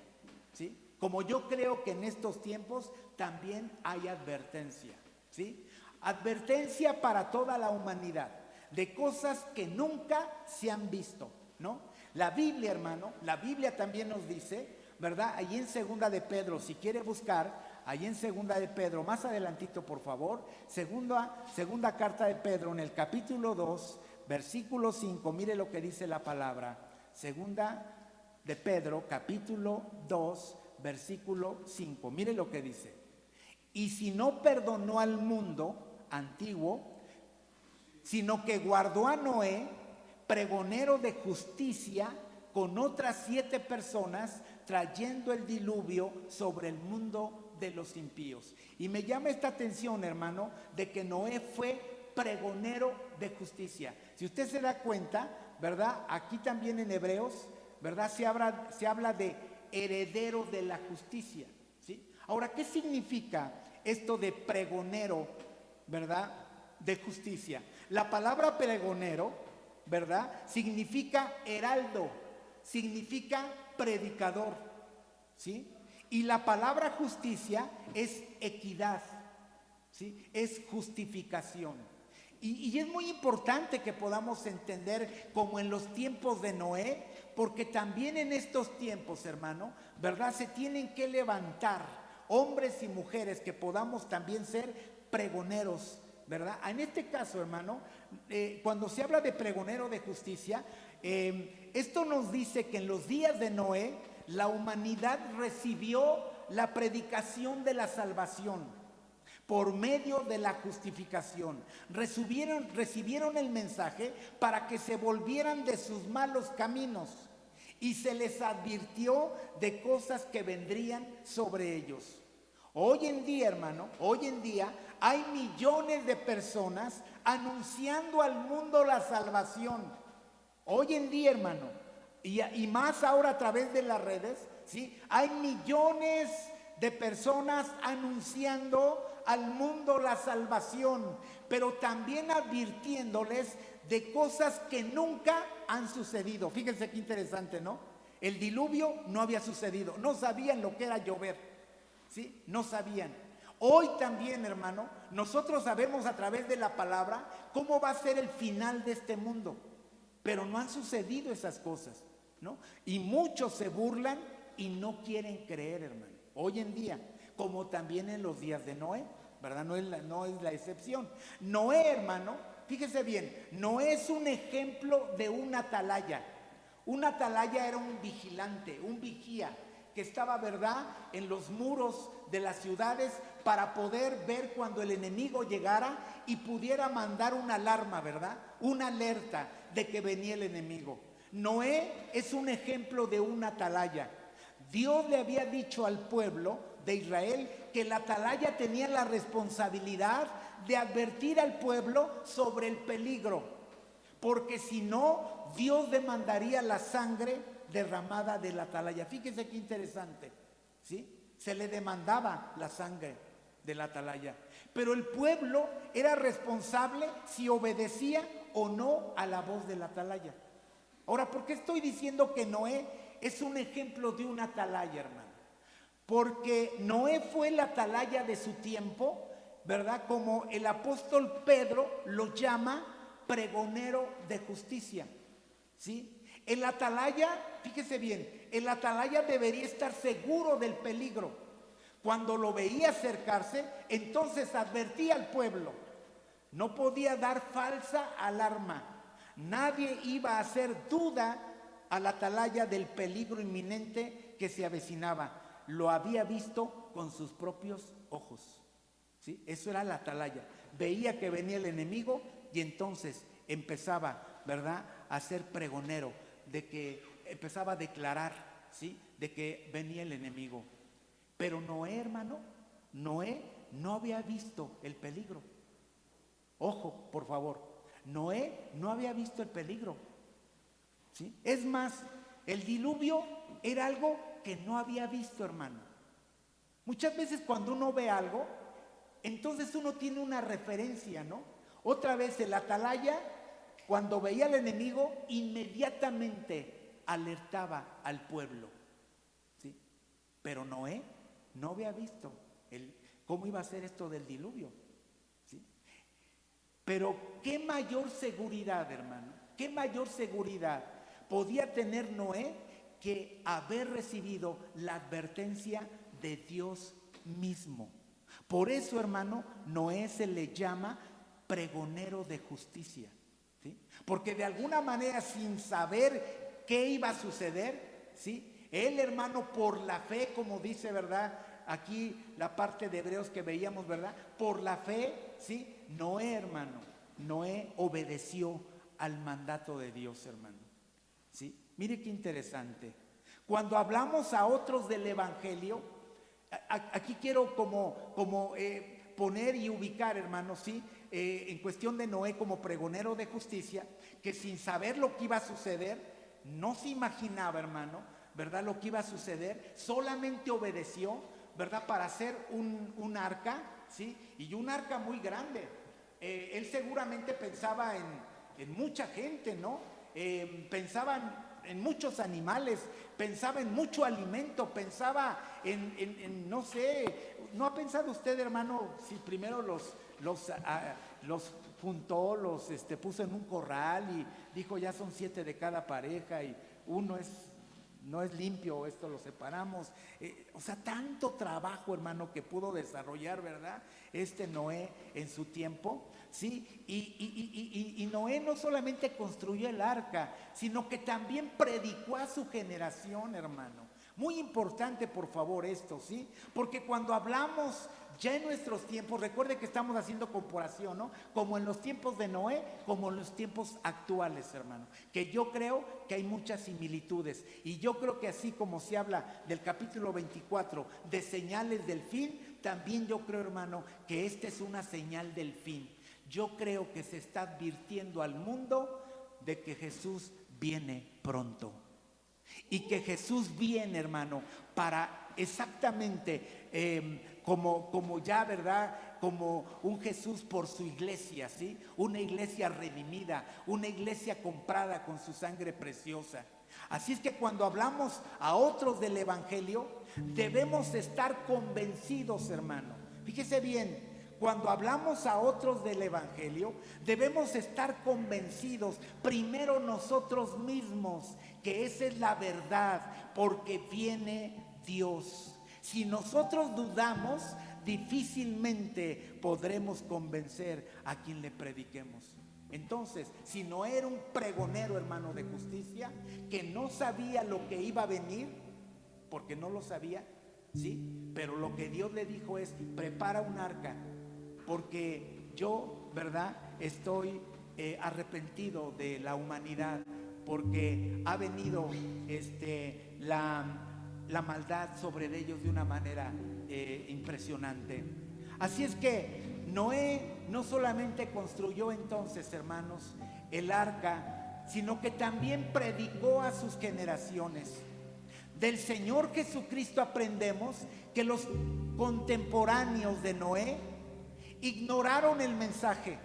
¿sí? Como yo creo que en estos tiempos también hay advertencia, ¿sí? Advertencia para toda la humanidad de cosas que nunca se han visto, ¿no? La Biblia, hermano, la Biblia también nos dice, ¿verdad? Allí en segunda de Pedro, si quiere buscar, allí en segunda de Pedro, más adelantito por favor, segunda carta de Pedro, en el capítulo 2, versículo 5, mire lo que dice la palabra. Segunda de Pedro, capítulo 2, versículo 5, mire lo que dice. Y si no perdonó al mundo antiguo, sino que guardó a Noé, pregonero de justicia, con otras 7 personas, trayendo el diluvio sobre el mundo de los impíos. Y me llama esta atención, hermano, de que Noé fue pregonero de justicia. Si usted se da cuenta, ¿verdad? Aquí también en Hebreos, ¿verdad? Se habla de heredero de la justicia, ¿sí? Ahora, ¿qué significa esto de pregonero, ¿verdad?, de justicia? La palabra pregonero, ¿verdad?, significa heraldo, significa predicador, ¿sí? Y la palabra justicia es equidad, ¿sí? Es justificación. Y es muy importante que podamos entender como en los tiempos de Noé, porque también en estos tiempos, hermano, ¿verdad?, se tienen que levantar hombres y mujeres que podamos también ser pregoneros, ¿verdad? En este caso, hermano, cuando se habla de pregonero de justicia, esto nos dice que en los días de Noé la humanidad recibió la predicación de la salvación por medio de la justificación. Recibieron el mensaje para que se volvieran de sus malos caminos y se les advirtió de cosas que vendrían sobre ellos. Hoy en día, hermano, hoy en día hay millones de personas anunciando al mundo la salvación. Hoy en día, hermano, y más ahora a través de las redes, ¿sí? Hay millones de personas anunciando al mundo la salvación, pero también advirtiéndoles de cosas que nunca han sucedido. Fíjense qué interesante, ¿no? El diluvio no había sucedido, no sabían lo que era llover, ¿sí? No sabían. Hoy también, hermano, nosotros sabemos a través de la palabra cómo va a ser el final de este mundo, pero no han sucedido esas cosas, ¿no? Y muchos se burlan y no quieren creer, hermano. Hoy en día, como también en los días de Noé, ¿verdad? No es la excepción. Noé, hermano, fíjese bien, Noé es un ejemplo de un atalaya. Un atalaya era un vigilante, un vigía, que estaba, ¿verdad?, en los muros de las ciudades para poder ver cuando el enemigo llegara y pudiera mandar una alarma, ¿verdad?, una alerta de que venía el enemigo. Noé es un ejemplo de un atalaya. Dios le había dicho al pueblo de Israel que el atalaya tenía la responsabilidad de advertir al pueblo sobre el peligro, porque si no, Dios demandaría la sangre derramada del atalaya. Fíjense qué interesante, ¿sí? Se le demandaba la sangre del atalaya, pero el pueblo era responsable si obedecía o no a la voz del atalaya. Ahora, ¿por qué estoy diciendo que Noé es un ejemplo de un atalaya, hermano? Porque Noé fue el atalaya de su tiempo, ¿verdad? Como el apóstol Pedro lo llama pregonero de justicia, ¿sí? El atalaya, fíjese bien, el atalaya debería estar seguro del peligro. Cuando lo veía acercarse, entonces advertía al pueblo. No podía dar falsa alarma. Nadie iba a hacer duda al atalaya del peligro inminente que se avecinaba. Lo había visto con sus propios ojos, ¿sí? Eso era la atalaya. Veía que venía el enemigo y entonces empezaba, ¿verdad?, a ser pregonero, de que empezaba a declarar, ¿sí?, de que venía el enemigo. Pero Noé, hermano, Noé no había visto el peligro. Ojo, por favor, Noé no había visto el peligro, ¿sí? Es más, el diluvio era algo que no había visto, hermano. Muchas veces cuando uno ve algo, entonces uno tiene una referencia, ¿no? Otra vez el atalaya, cuando veía al enemigo, inmediatamente alertaba al pueblo, ¿sí? Pero Noé no había visto cómo iba a ser esto del diluvio, ¿sí? Pero qué mayor seguridad, hermano, qué mayor seguridad podía tener Noé que haber recibido la advertencia de Dios mismo. Por eso, hermano, Noé se le llama pregonero de justicia, ¿sí? Porque de alguna manera, sin saber qué iba a suceder, ¿sí?, él, hermano, por la fe, como dice, ¿verdad?, aquí la parte de Hebreos que veíamos, ¿verdad?, por la fe, ¿sí?, Noé, hermano, Noé obedeció al mandato de Dios, hermano, ¿sí? Mire qué interesante. Cuando hablamos a otros del evangelio, aquí quiero poner y ubicar, hermano, ¿sí?, en cuestión de Noé como pregonero de justicia, que sin saber lo que iba a suceder, no se imaginaba, hermano, ¿verdad?, lo que iba a suceder, solamente obedeció, ¿verdad?, para hacer un arca, ¿sí?, y un arca muy grande. Él seguramente pensaba en mucha gente, ¿no? Pensaba en muchos animales, pensaba en mucho alimento, pensaba en no sé, ¿no ha pensado usted, hermano, si primero los juntó, los puso en un corral y dijo, ya son 7 de cada pareja y uno no es limpio, esto lo separamos? O sea, tanto trabajo, hermano, que pudo desarrollar, ¿verdad?, Noé en su tiempo, ¿sí? Y Noé no solamente construyó el arca, sino que también predicó a su generación, hermano. Muy importante, por favor, esto, ¿sí? Porque cuando hablamos ya en nuestros tiempos, recuerde que estamos haciendo comparación, ¿no? Como en los tiempos de Noé, como en los tiempos actuales, hermano. Que yo creo que hay muchas similitudes. Y yo creo que así como se habla del capítulo 24 de señales del fin, también yo creo, hermano, que esta es una señal del fin. Yo creo que se está advirtiendo al mundo de que Jesús viene pronto. Y que Jesús viene, hermano, para exactamente como ya, ¿verdad?, como un Jesús por su iglesia, ¿sí? Una iglesia redimida, una iglesia comprada con su sangre preciosa. Así es que cuando hablamos a otros del evangelio, debemos estar convencidos, hermano. Fíjese bien, cuando hablamos a otros del evangelio, debemos estar convencidos primero nosotros mismos que esa es la verdad, porque viene Dios. Si nosotros dudamos, difícilmente podremos convencer a quien le prediquemos. Entonces, si Noé era un pregonero, hermano, de justicia, que no sabía lo que iba a venir, porque no lo sabía, ¿sí? Pero lo que Dios le dijo es: prepara un arca, porque yo, ¿verdad?, estoy arrepentido de la humanidad, porque ha venido la maldad sobre ellos de una manera impresionante. Así es que Noé no solamente construyó entonces, hermanos, el arca, sino que también predicó a sus generaciones. Del Señor Jesucristo aprendemos que los contemporáneos de Noé ignoraron el mensaje,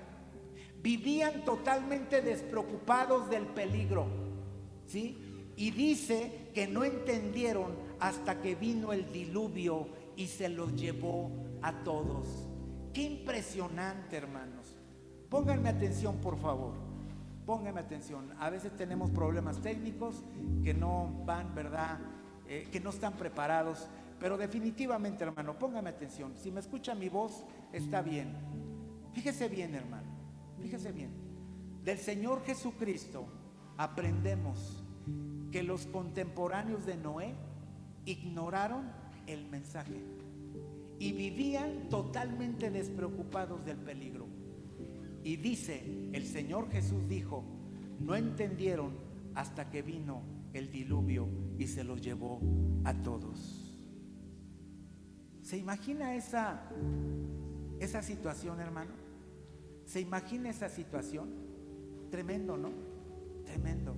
vivían totalmente despreocupados del peligro, ¿sí? Y dice que no entendieron hasta que vino el diluvio y se los llevó a todos. Qué impresionante, hermanos. Pónganme atención, por favor. Pónganme atención. A veces tenemos problemas técnicos que no van, ¿verdad? Que no están preparados. Pero definitivamente, hermano, póngame atención. Si me escucha mi voz, está bien. Fíjese bien, hermano. Fíjese bien. Del Señor Jesucristo aprendemos que los contemporáneos de Noé ignoraron el mensaje y vivían totalmente despreocupados del peligro. Y dice, el Señor Jesús dijo, no entendieron hasta que vino el diluvio y se los llevó a todos. ¿Se imagina esa situación, hermano? ¿Se imagina esa situación? Tremendo, ¿no? Tremendo.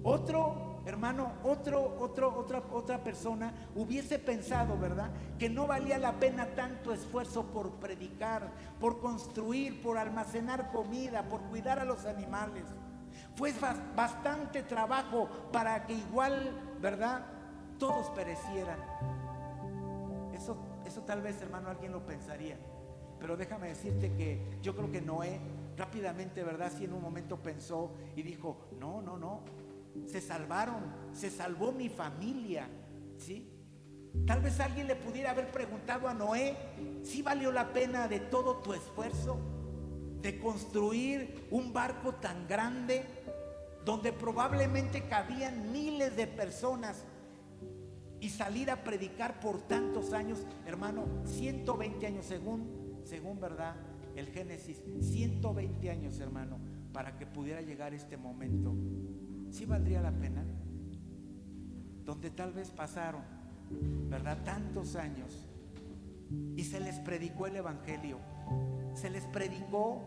Otro hermano, otra persona hubiese pensado, ¿verdad?, que no valía la pena tanto esfuerzo por predicar, por construir, por almacenar comida, por cuidar a los animales. Fue bastante trabajo para que igual, ¿verdad?, todos perecieran. Eso tal vez, hermano, alguien lo pensaría. Pero déjame decirte que yo creo que Noé rápidamente, ¿verdad?, sí en un momento pensó y dijo, no, se salvaron, se salvó mi familia, ¿sí? Tal vez alguien le pudiera haber preguntado a Noé, ¿sí valió la pena de todo tu esfuerzo de construir un barco tan grande donde probablemente cabían miles de personas y salir a predicar por tantos años? Hermano, 120 años según verdad el Génesis, 120 años, hermano, para que pudiera llegar este momento. ¿Sí valdría la pena? Donde tal vez pasaron, ¿verdad?, tantos años y se les predicó el Evangelio. Se les predicó,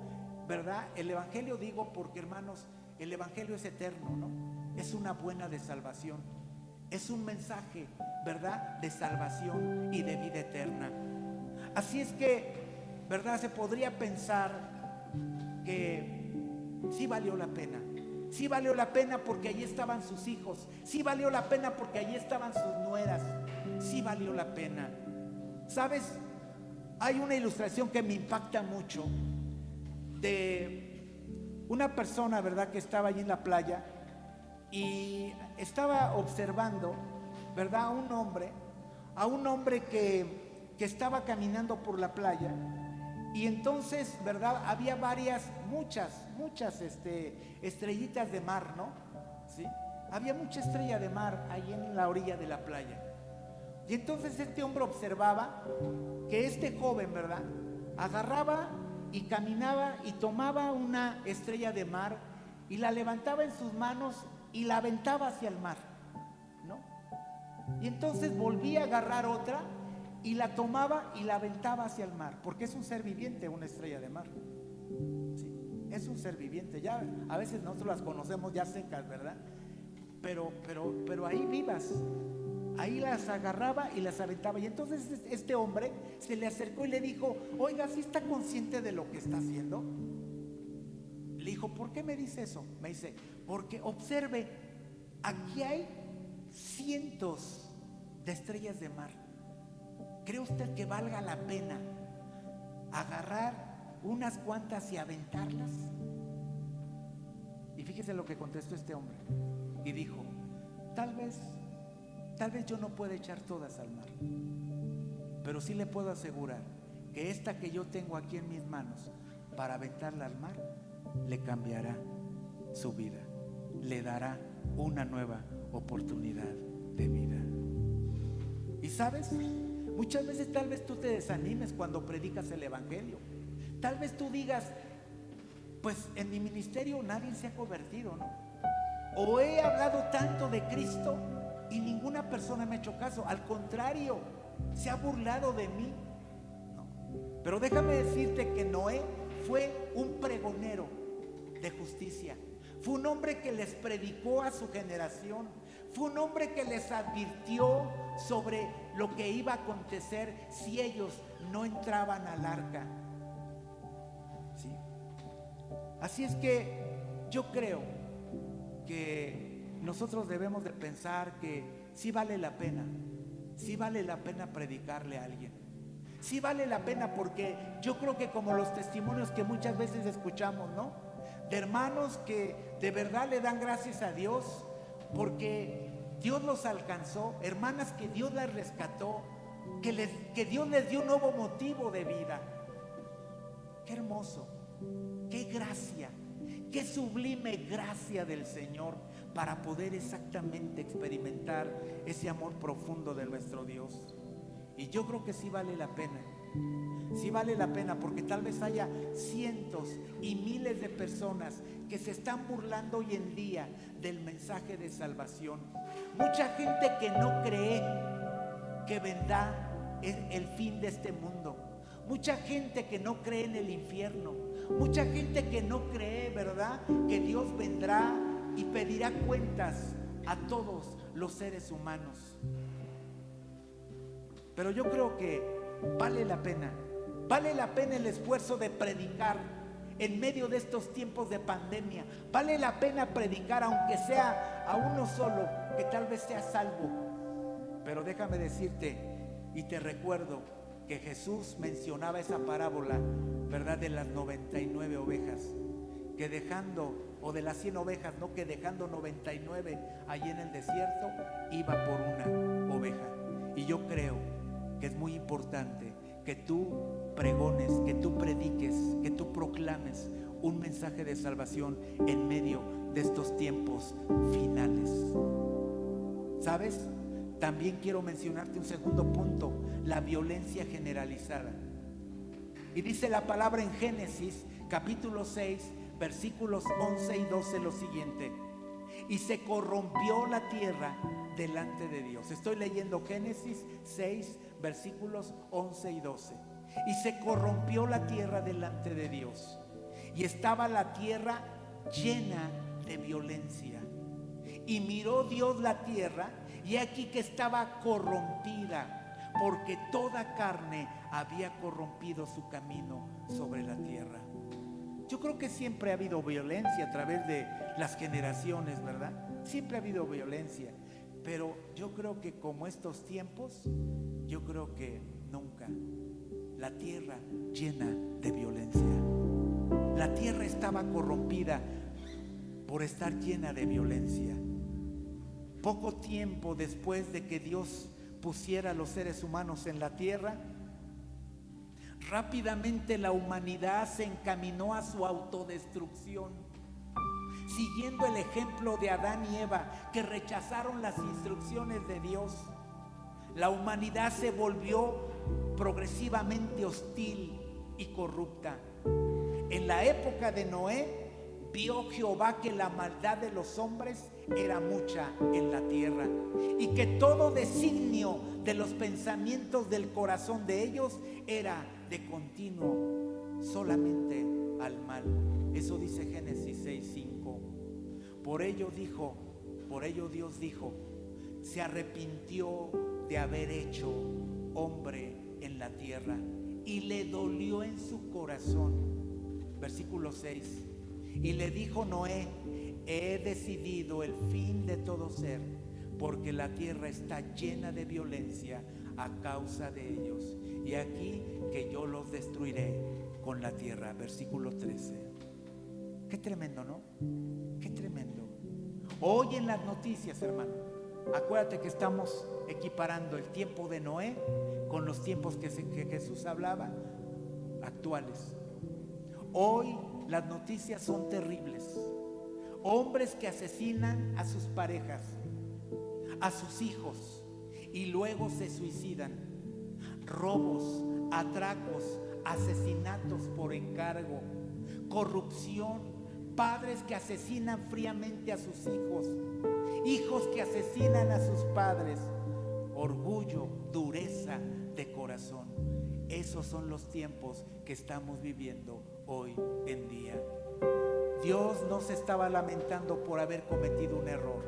¿verdad? El Evangelio, digo porque, hermanos, el Evangelio es eterno, ¿no? Es una buena de salvación. Es un mensaje, ¿verdad?, de salvación y de vida eterna. Así es que, ¿verdad?, se podría pensar que sí valió la pena. Sí valió la pena porque allí estaban sus hijos. Sí valió la pena porque allí estaban sus nueras. Sí valió la pena. ¿Sabes? Hay una ilustración que me impacta mucho de una persona, ¿verdad?, que estaba allí en la playa y estaba observando, ¿verdad?, a un hombre que estaba caminando por la playa. Y entonces, ¿verdad?, había muchas estrellitas de mar, ¿no? ¿Sí? Había mucha estrella de mar ahí en la orilla de la playa. Y entonces este hombre observaba que este joven, ¿verdad?, agarraba y caminaba y tomaba una estrella de mar y la levantaba en sus manos y la aventaba hacia el mar, ¿no? Y entonces volvía a agarrar otra y la tomaba y la aventaba hacia el mar, porque es un ser viviente, una estrella de mar, ¿sí? Es un ser viviente. Ya a veces nosotros las conocemos ya secas, ¿verdad? Pero ahí vivas, ahí las agarraba y las aventaba. Y entonces este hombre se le acercó y le dijo, oiga, ¿sí está consciente de lo que está haciendo? Le dijo, ¿por qué me dice eso? Me dice, porque observe, aquí hay cientos de estrellas de mar. ¿Cree usted que valga la pena agarrar unas cuantas y aventarlas? Y fíjese lo que contestó este hombre. Y dijo, tal vez yo no pueda echar todas al mar, pero sí le puedo asegurar que esta que yo tengo aquí en mis manos para aventarla al mar, le cambiará su vida, le dará una nueva oportunidad de vida. Y sabes, muchas veces tal vez tú te desanimes cuando predicas el evangelio. Tal vez tú digas, pues en mi ministerio nadie se ha convertido, ¿no? O he hablado tanto de Cristo y ninguna persona me ha hecho caso. Al contrario, se ha burlado de mí, ¿no? Pero déjame decirte que Noé fue un pregonero de justicia. Fue un hombre que les predicó a su generación. Fue un hombre que les advirtió sobre lo que iba a acontecer si ellos no entraban al arca. ¿Sí? Así es que yo creo que nosotros debemos de pensar que sí vale la pena predicarle a alguien. Sí vale la pena, porque yo creo que como los testimonios que muchas veces escuchamos, ¿no? De hermanos que de verdad le dan gracias a Dios porque Dios los alcanzó, hermanas que Dios las rescató, que Dios les dio un nuevo motivo de vida. Qué hermoso, qué gracia, qué sublime gracia del Señor para poder exactamente experimentar ese amor profundo de nuestro Dios. Y yo creo que sí vale la pena. Sí vale la pena, porque tal vez haya cientos y miles de personas que se están burlando hoy en día del mensaje de salvación. Mucha gente que no cree que vendrá el fin de este mundo. Mucha gente que no cree en el infierno. Mucha gente que no cree, ¿verdad?, que Dios vendrá y pedirá cuentas a todos los seres humanos. Pero yo creo que vale la pena el esfuerzo de predicar en medio de estos tiempos de pandemia. Vale la pena predicar, aunque sea a uno solo, que tal vez sea salvo. Pero déjame decirte, y te recuerdo, que Jesús mencionaba esa parábola, ¿verdad?, de las 99 ovejas, que dejando, o de las 100 ovejas, no, que dejando 99 allí en el desierto, iba por una oveja. Y yo creo que es muy importante que tú pregones, que tú prediques, que tú proclames un mensaje de salvación en medio de estos tiempos finales. ¿Sabes? También quiero mencionarte un segundo punto: la violencia generalizada. Y dice la palabra en Génesis capítulo 6 versículos 11 y 12 lo siguiente: y se corrompió la tierra delante de Dios. Estoy leyendo Génesis 6 versículos 11 y 12. Y se corrompió la tierra delante de Dios, y estaba la tierra llena de violencia. Y miró Dios la tierra, y aquí que estaba corrompida, porque toda carne había corrompido su camino sobre la tierra. Yo creo que siempre ha habido violencia a través de las generaciones, ¿verdad? Siempre ha habido violencia. Pero yo creo que como estos tiempos, yo creo que nunca. La tierra llena de violencia. La tierra estaba corrompida por estar llena de violencia. Poco tiempo después de que Dios pusiera a los seres humanos en la tierra, rápidamente la humanidad se encaminó a su autodestrucción, siguiendo el ejemplo de Adán y Eva, que rechazaron las instrucciones de Dios. La humanidad se volvió progresivamente hostil y corrupta. En la época de Noé, vio Jehová que la maldad de los hombres era mucha en la tierra, y que todo designio de los pensamientos del corazón de ellos era de continuo solamente al mal. Eso dice Génesis 6:5. Por ello Dios dijo: se arrepintió de haber hecho hombre en la tierra, y le dolió en su corazón. Versículo 6. Y le dijo Noé: he decidido el fin de todo ser, porque la tierra está llena de violencia a causa de ellos, y aquí que yo los destruiré con la tierra. Versículo 13. Qué tremendo, ¿no? Qué tremendo. Hoy en las noticias, hermano, acuérdate que estamos equiparando el tiempo de Noé con los tiempos que Jesús hablaba, actuales. Hoy las noticias son terribles. Hombres que asesinan a sus parejas, a sus hijos, y luego se suicidan. Robos, atracos, asesinatos por encargo, corrupción, padres que asesinan fríamente a sus hijos, hijos que asesinan a sus padres, orgullo, dureza de corazón. Esos son los tiempos que estamos viviendo hoy en día. Dios no se estaba lamentando por haber cometido un error.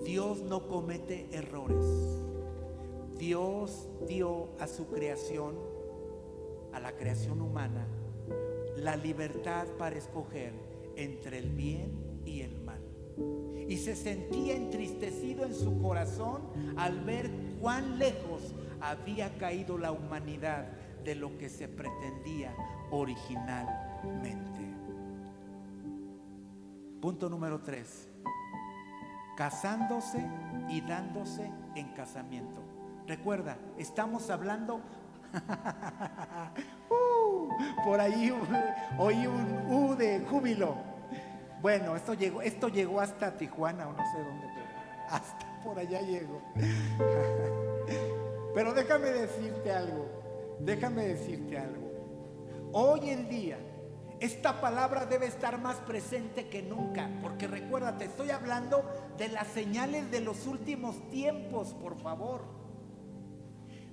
Dios no comete errores. Dios dio a su creación, a la creación humana, la libertad para escoger entre el bien y el mal. Y se sentía entristecido en su corazón al ver cuán lejos había caído la humanidad de lo que se pretendía originalmente. Punto número 3. Casándose y dándose en casamiento. Recuerda, estamos hablando por ahí oí un de júbilo. Bueno, esto llegó hasta Tijuana o no sé dónde, pero hasta por allá llegó. Pero déjame decirte algo. Hoy en día esta palabra debe estar más presente que nunca, porque recuérdate, estoy hablando de las señales de los últimos tiempos, por favor.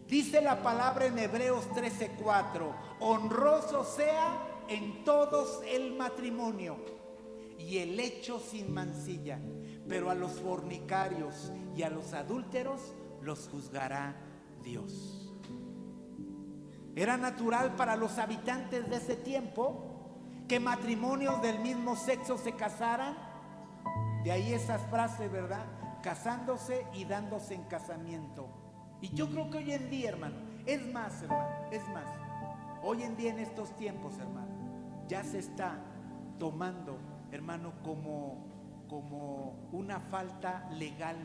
Dice la palabra en Hebreos 13:4: honroso sea en todos el matrimonio y el hecho sin mancilla, pero a los fornicarios y a los adúlteros los juzgará Dios. Era natural para los habitantes de ese tiempo que matrimonios del mismo sexo se casaran. De ahí esas frases, ¿verdad? Casándose y dándose en casamiento. Y yo creo que hoy en día, hermano, es más, hoy en día en estos tiempos, hermano, ya se está tomando, hermano, como una falta legal,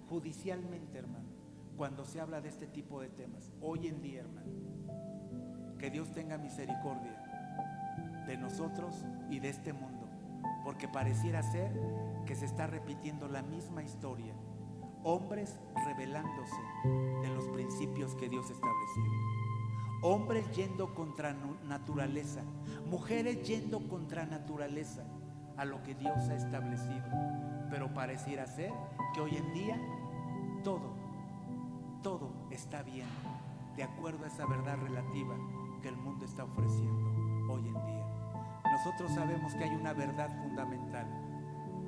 judicialmente, hermano, cuando se habla de este tipo de temas. Hoy en día, hermano, que Dios tenga misericordia de nosotros y de este mundo, porque pareciera ser que se está repitiendo la misma historia. Hombres rebelándose de los principios que Dios estableció, hombres yendo contra naturaleza, mujeres yendo contra naturaleza a lo que Dios ha establecido. Pero pareciera ser que hoy en día todo está bien, de acuerdo a esa verdad relativa que el mundo está ofreciendo hoy en día. Nosotros sabemos que hay una verdad fundamental,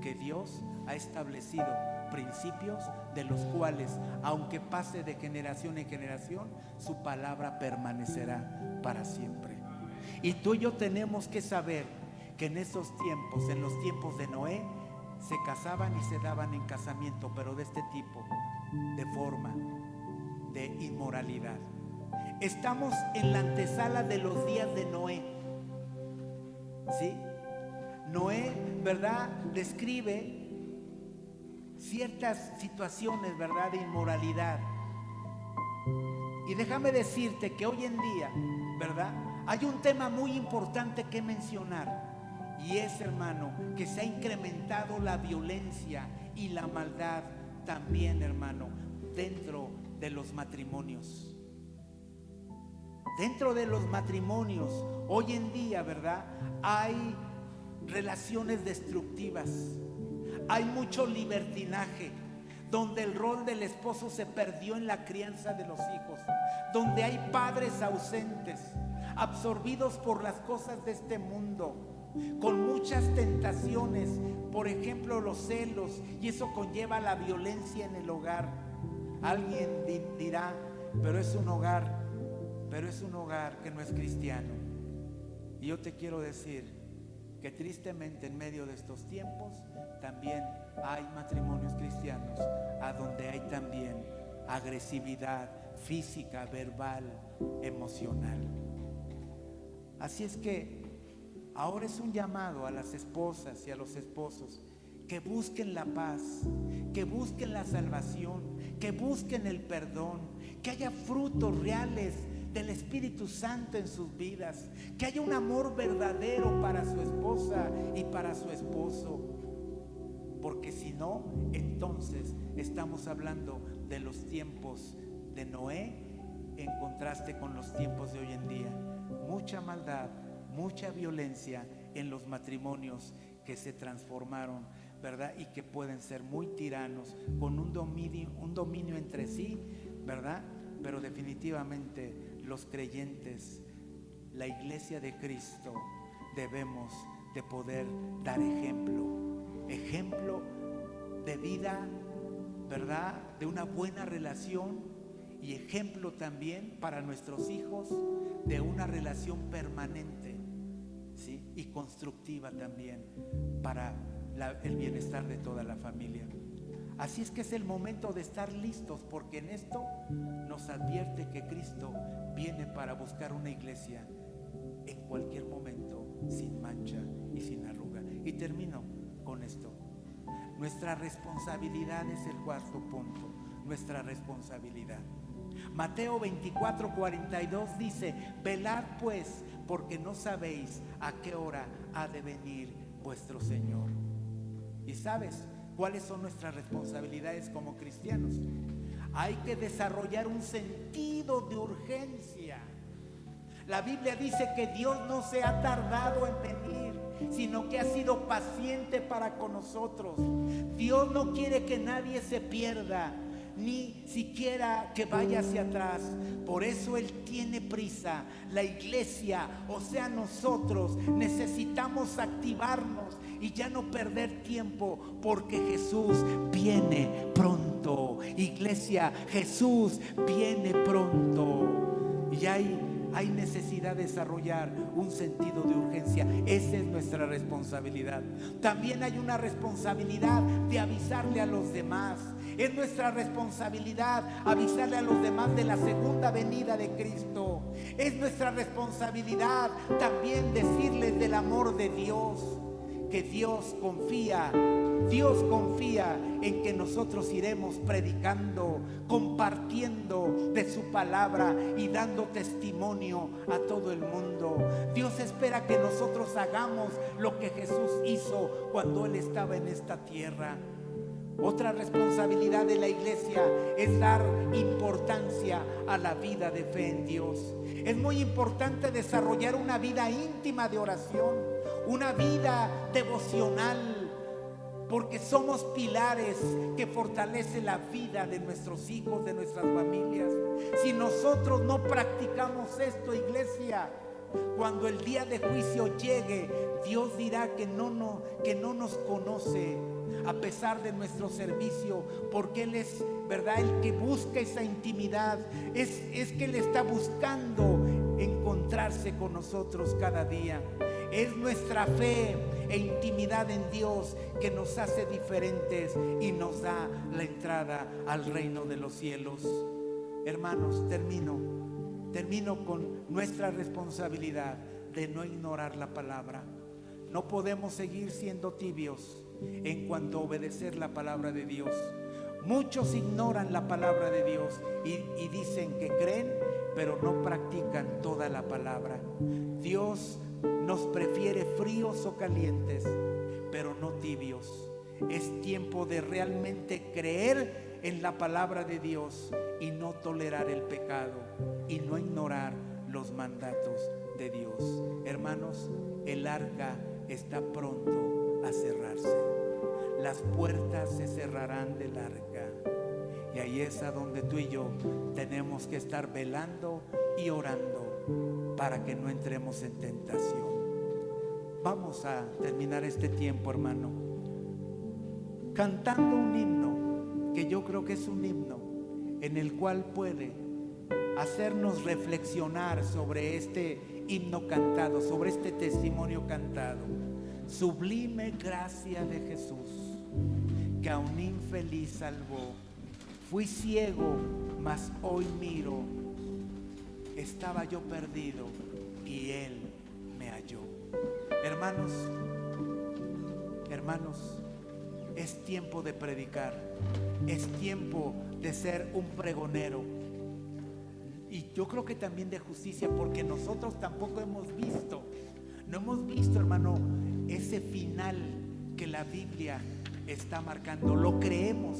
que Dios ha establecido principios de los cuales, aunque pase de generación en generación, su palabra permanecerá para siempre. Y tú y yo tenemos que saber que en esos tiempos, en los tiempos de Noé, se casaban y se daban en casamiento, pero de este tipo, de forma de inmoralidad. Estamos en la antesala de los días de Noé. ¿Sí? Noé, ¿verdad?, describe ciertas situaciones, ¿verdad?, de inmoralidad. Y déjame decirte que hoy en día, ¿verdad?, hay un tema muy importante que mencionar, y es, hermano, que se ha incrementado la violencia y la maldad también, hermano, dentro de los matrimonios. Dentro de los matrimonios, hoy en día, ¿verdad?, hay relaciones destructivas. Hay mucho libertinaje, donde el rol del esposo se perdió en la crianza de los hijos, donde hay padres ausentes, absorbidos por las cosas de este mundo, con muchas tentaciones, por ejemplo los celos, y eso conlleva la violencia en el hogar. Alguien dirá, pero es un hogar que no es cristiano. Y yo te quiero decir que tristemente en medio de estos tiempos también hay matrimonios cristianos a donde hay también agresividad física, verbal, emocional. Así es que ahora es un llamado a las esposas y a los esposos que busquen la paz, que busquen la salvación, que busquen el perdón, que haya frutos reales del Espíritu Santo en sus vidas, que haya un amor verdadero para su esposa y para su esposo, porque si no, entonces estamos hablando de los tiempos de Noé en contraste con los tiempos de hoy en día. Mucha maldad, mucha violencia en los matrimonios que se transformaron, ¿verdad? Y que pueden ser muy tiranos, con un dominio entre sí, ¿verdad? Pero definitivamente los creyentes, la iglesia de Cristo, debemos de poder dar ejemplo de vida, ¿verdad? De una buena relación, y ejemplo también para nuestros hijos de una relación permanente, ¿sí? Y constructiva también para el bienestar de toda la familia. Así es que es el momento de estar listos, porque en esto nos advierte que Cristo viene para buscar una iglesia en cualquier momento, sin mancha y sin arruga. Y termino con esto. Nuestra responsabilidad es el cuarto punto, nuestra responsabilidad. Mateo 24:42 dice: velad pues, porque no sabéis a qué hora ha de venir vuestro Señor. ¿Y sabes cuáles son nuestras responsabilidades como cristianos? Hay que desarrollar un sentido de urgencia. La Biblia dice que Dios no se ha tardado en venir, sino que ha sido paciente para con nosotros. Dios no quiere que nadie se pierda, ni siquiera que vaya hacia atrás. Por eso Él tiene prisa. La iglesia, o sea nosotros, necesitamos activarnos y ya no perder tiempo, porque Jesús viene pronto. Iglesia, Jesús viene pronto. Y hay necesidad de desarrollar un sentido de urgencia. Esa es nuestra responsabilidad. También hay una responsabilidad de avisarle a los demás. Es nuestra responsabilidad avisarle a los demás de la segunda venida de Cristo. Es nuestra responsabilidad también decirles del amor de Dios, que Dios confía en que nosotros iremos predicando, compartiendo de su palabra y dando testimonio a todo el mundo. Dios espera que nosotros hagamos lo que Jesús hizo cuando Él estaba en esta tierra. Otra responsabilidad de la iglesia es dar importancia a la vida de fe en Dios. Es muy importante desarrollar una vida íntima de oración, una vida devocional, porque somos pilares que fortalecen la vida de nuestros hijos, de nuestras familias. Si nosotros no practicamos esto, iglesia, cuando el día de juicio llegue, Dios dirá que no nos conoce, a pesar de nuestro servicio, porque Él es, ¿verdad?, el que busca esa intimidad. Es que Él está buscando encontrarse con nosotros cada día. Es nuestra fe e intimidad en Dios que nos hace diferentes y nos da la entrada al reino de los cielos. Hermanos, termino con nuestra responsabilidad de no ignorar la palabra. No podemos seguir siendo tibios en cuanto a obedecer la palabra de Dios. Muchos ignoran la palabra de Dios y dicen que creen, pero no practican toda la palabra. Dios nos prefiere fríos o calientes, pero no tibios. Es tiempo de realmente creer en la palabra de Dios y no tolerar el pecado y no ignorar los mandatos de Dios. Hermanos, el arca está pronto a cerrarse. Las puertas se cerrarán del arca, y ahí es a donde tú y yo tenemos que estar velando y orando para que no entremos en tentación. Vamos a terminar este tiempo, hermano, cantando un himno que yo creo que es un himno en el cual puede hacernos reflexionar sobre este himno cantado, sobre este testimonio cantado. Sublime gracia de Jesús, que a un infeliz salvó. Fui ciego, mas hoy miro. Estaba yo perdido y Él me halló. Hermanos, es tiempo de predicar. Es tiempo de ser un pregonero. Y yo creo que también de justicia, porque nosotros tampoco hemos visto, no hemos visto, hermano, ese final que la Biblia está marcando. Lo creemos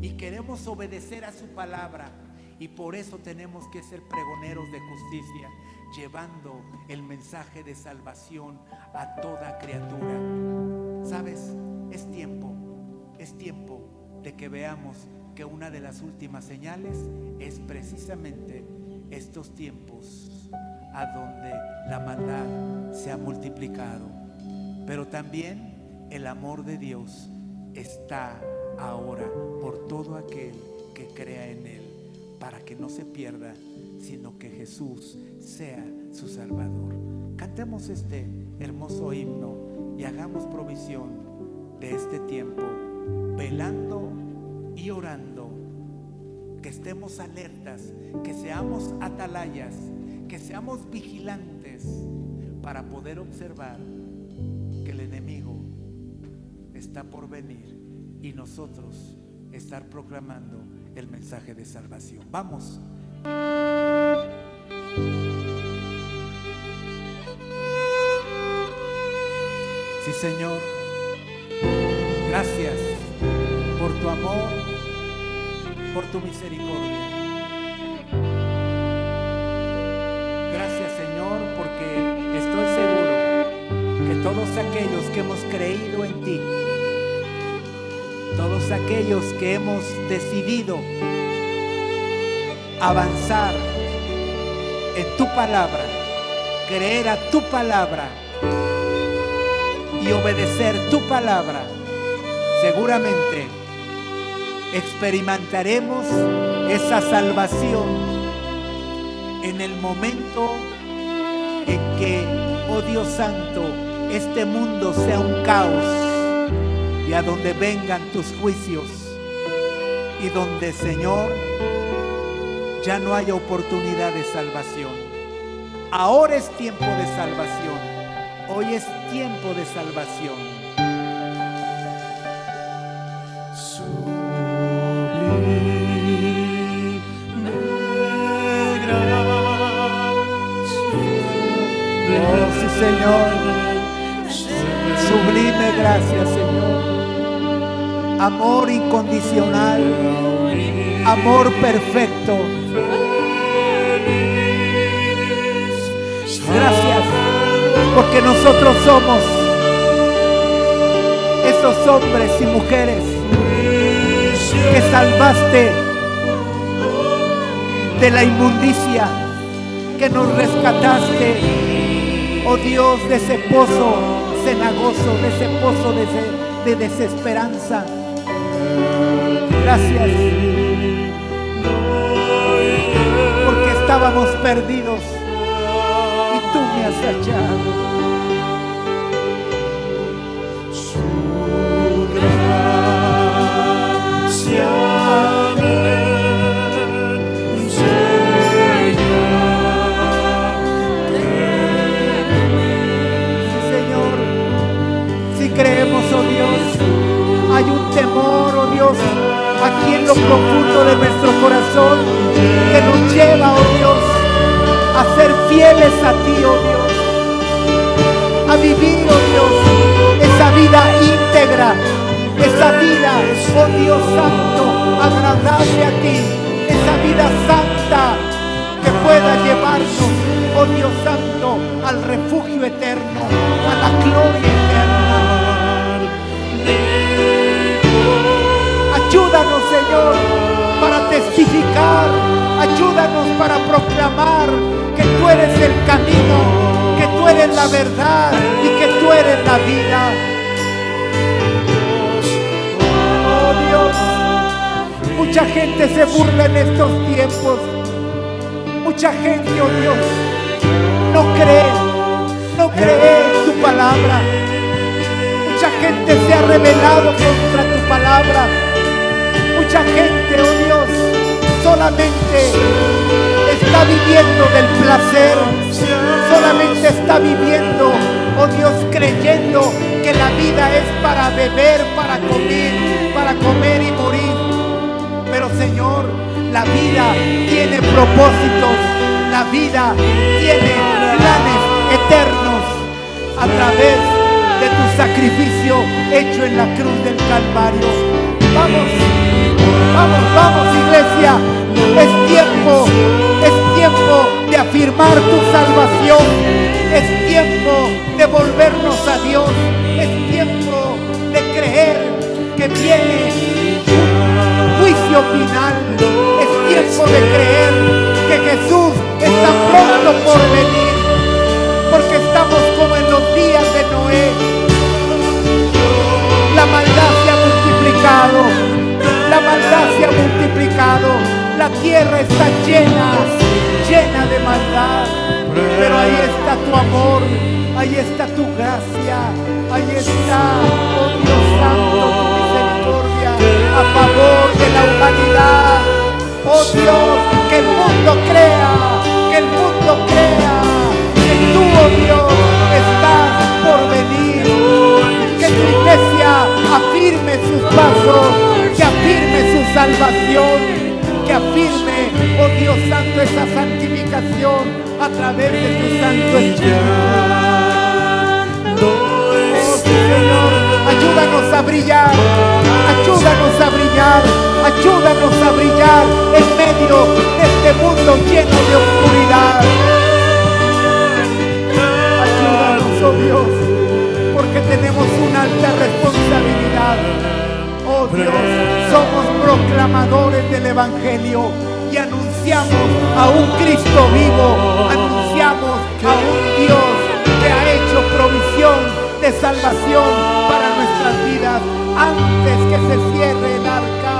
y queremos obedecer a su palabra, y por eso tenemos que ser pregoneros de justicia, llevando el mensaje de salvación a toda criatura. ¿Sabes? Es tiempo de que veamos que una de las últimas señales es precisamente estos tiempos a donde la maldad se ha multiplicado, pero también el amor de Dios está ahora por todo aquel que crea en Él, para que no se pierda, sino que Jesús sea su Salvador. Cantemos este hermoso himno y hagamos provisión de este tiempo, velando y orando, que estemos alertas, que seamos atalayas, que seamos vigilantes para poder observar que el enemigo está por venir y nosotros estar proclamando el mensaje de salvación. Vamos. Sí, Señor, gracias por tu amor, por tu misericordia. Gracias, Señor, porque estoy seguro que todos aquellos que hemos creído en ti, todos aquellos que hemos decidido avanzar en tu palabra, creer a tu palabra y obedecer tu palabra, seguramente experimentaremos esa salvación en el momento en que, oh Dios Santo, este mundo sea un caos, y a donde vengan tus juicios, y donde, Señor, ya no haya oportunidad de salvación. Ahora es tiempo de salvación. Hoy es tiempo de salvación. Oh, sí, Señor. Sublime gracia, Señor. Amor incondicional, amor perfecto. Gracias, porque nosotros somos esos hombres y mujeres que salvaste de la inmundicia, que nos rescataste, oh Dios, de ese pozo cenagoso, de ese pozo de desesperanza. Gracias, porque estábamos perdidos y tú me has hallado. Su gracia me enseña. Sí, Señor, si creemos, oh Dios, hay un temor, oh Dios, aquí en lo profundo de nuestro corazón, que nos lleva, oh Dios, a ser fieles a ti, oh Dios, a vivir, oh Dios, esa vida íntegra, esa vida, oh Dios Santo, agradable a ti, esa vida santa que pueda llevarnos, oh Dios Santo, al refugio eterno, a la gloria eterna. Ayúdanos, Señor, para testificar, ayúdanos para proclamar que tú eres el camino, que tú eres la verdad y que tú eres la vida. Oh Dios, mucha gente se burla en estos tiempos, mucha gente, oh Dios, no cree en tu palabra, mucha gente se ha rebelado contra tu palabra. Mucha gente, oh Dios, solamente está viviendo del placer, solamente está viviendo, oh Dios, creyendo que la vida es para beber, para comer y morir. Pero, Señor, la vida tiene tiene propósitos, la vida tiene planes eternos a través de tu sacrificio hecho en la cruz del Calvario. Vamos, vamos, vamos, iglesia. Es tiempo de afirmar tu salvación. Es tiempo de volvernos a Dios. Es tiempo de creer que viene un juicio final. Es tiempo de creer que Jesús está pronto por venir, porque estamos como en los días de Noé. La maldad se ha multiplicado, la maldad se ha multiplicado, la tierra está llena de maldad, pero ahí está tu amor, ahí está tu gracia, ahí está, oh Dios santo, tu misericordia a favor de la humanidad. Oh Dios, que el mundo crea, que tú, oh Dios, estás por venir, que tu iglesia afirme sus pasos, que afirme su salvación, que afirme, oh Dios santo, esa santificación a través de tu Santo Espíritu. Oh Señor, ayúdanos a brillar, ayúdanos a brillar, ayúdanos a brillar en medio de este mundo lleno de oscuridad. Ayúdanos, oh Dios, porque tenemos una alta responsabilidad. Oh Dios, somos proclamadores del Evangelio y anunciamos a un Cristo vivo, anunciamos a un Dios que ha hecho provisión de salvación para nuestras vidas antes que se cierre el arca,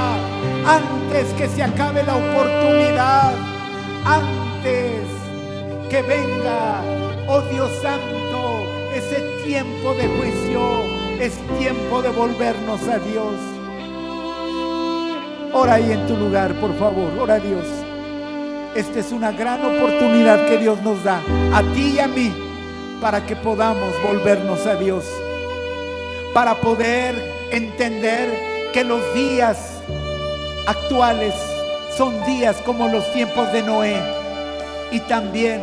antes que se acabe la oportunidad, antes que venga, oh Dios santo, ese tiempo de juicio. Es tiempo de volvernos a Dios. Ora ahí en tu lugar, por favor, ora a Dios. Esta es una gran oportunidad que Dios nos da, a ti y a mí, para que podamos volvernos a Dios, para poder entender que los días actuales son días como los tiempos de Noé, y también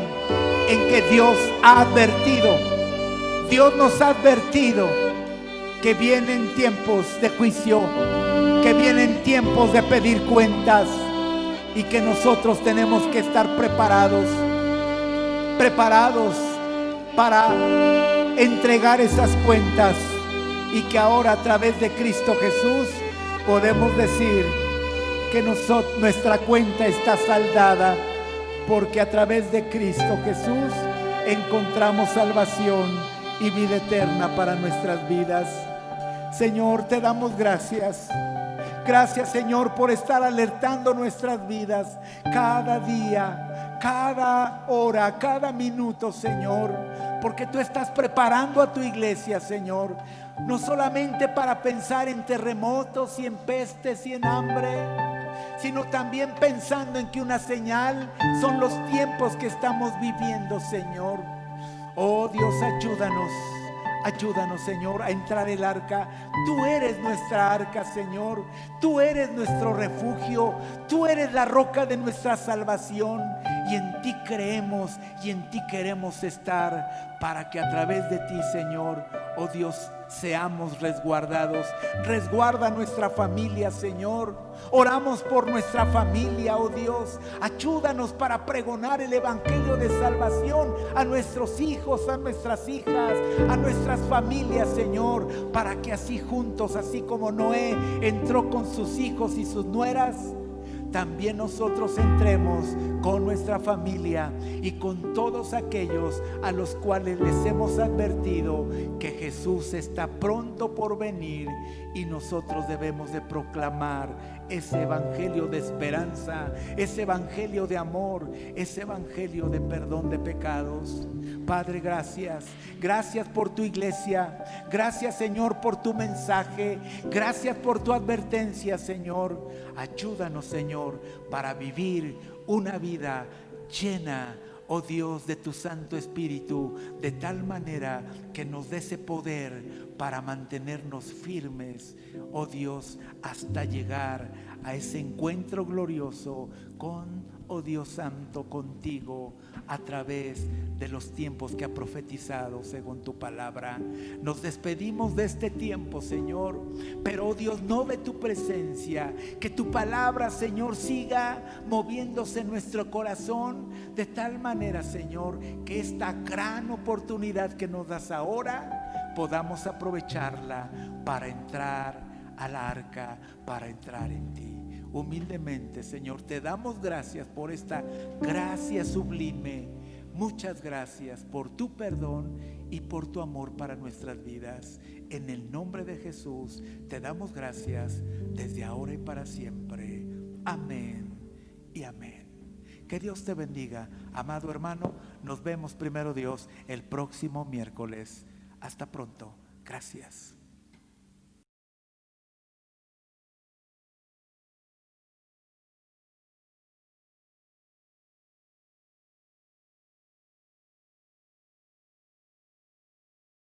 en que Dios ha advertido, Dios nos ha advertido que vienen tiempos de juicio, que vienen tiempos de pedir cuentas, y que nosotros tenemos que estar preparados para entregar esas cuentas, y que ahora a través de Cristo Jesús podemos decir que nuestra cuenta está saldada, porque a través de Cristo Jesús encontramos salvación y vida eterna para nuestras vidas. Señor, te damos gracias. Gracias, Señor, por estar alertando nuestras vidas cada día, cada hora, cada minuto, Señor, porque tú estás preparando a tu iglesia, Señor, no solamente para pensar en terremotos y en pestes y en hambre, sino también pensando en que una señal son los tiempos que estamos viviendo, Señor. Oh Dios, ayúdanos, Señor, a entrar el arca. Tú eres nuestra arca, Señor. Tú eres nuestro refugio. Tú eres la roca de nuestra salvación. Y en ti creemos y en ti queremos estar, para que a través de ti, Señor, oh Dios, seamos resguardados. Resguarda nuestra familia, Señor. Oramos por nuestra familia, oh Dios. Ayúdanos para pregonar el evangelio de salvación a nuestros hijos, a nuestras hijas, a nuestras familias, Señor, para que así juntos, así como Noé entró con sus hijos y sus nueras, también nosotros entremos con nuestra familia y con todos aquellos a los cuales les hemos advertido que Jesús está pronto por venir, y nosotros debemos de proclamar ese evangelio de esperanza, ese evangelio de amor, ese evangelio de perdón de pecados. Padre, gracias. Gracias por tu iglesia. Gracias, Señor, por tu mensaje. Gracias por tu advertencia, Señor. Ayúdanos, Señor, para vivir una vida llena, oh Dios, de tu Santo Espíritu, de tal manera que nos dé ese poder para mantenernos firmes, oh Dios, hasta llegar a ese encuentro glorioso con, oh Dios Santo, contigo a través de los tiempos que ha profetizado según tu palabra. Nos despedimos de este tiempo, Señor, pero oh Dios, no de tu presencia. Que tu palabra, Señor, siga moviéndose en nuestro corazón de tal manera, Señor, que esta gran oportunidad que nos das ahora podamos aprovecharla para entrar al arca, para entrar en ti. Humildemente, Señor, te damos gracias por esta gracia sublime. Muchas gracias por tu perdón y por tu amor para nuestras vidas. En el nombre de Jesús te damos gracias desde ahora y para siempre. Amén y amén. Que Dios te bendiga, amado hermano. Nos vemos, primero Dios, el próximo miércoles. Hasta pronto. Gracias.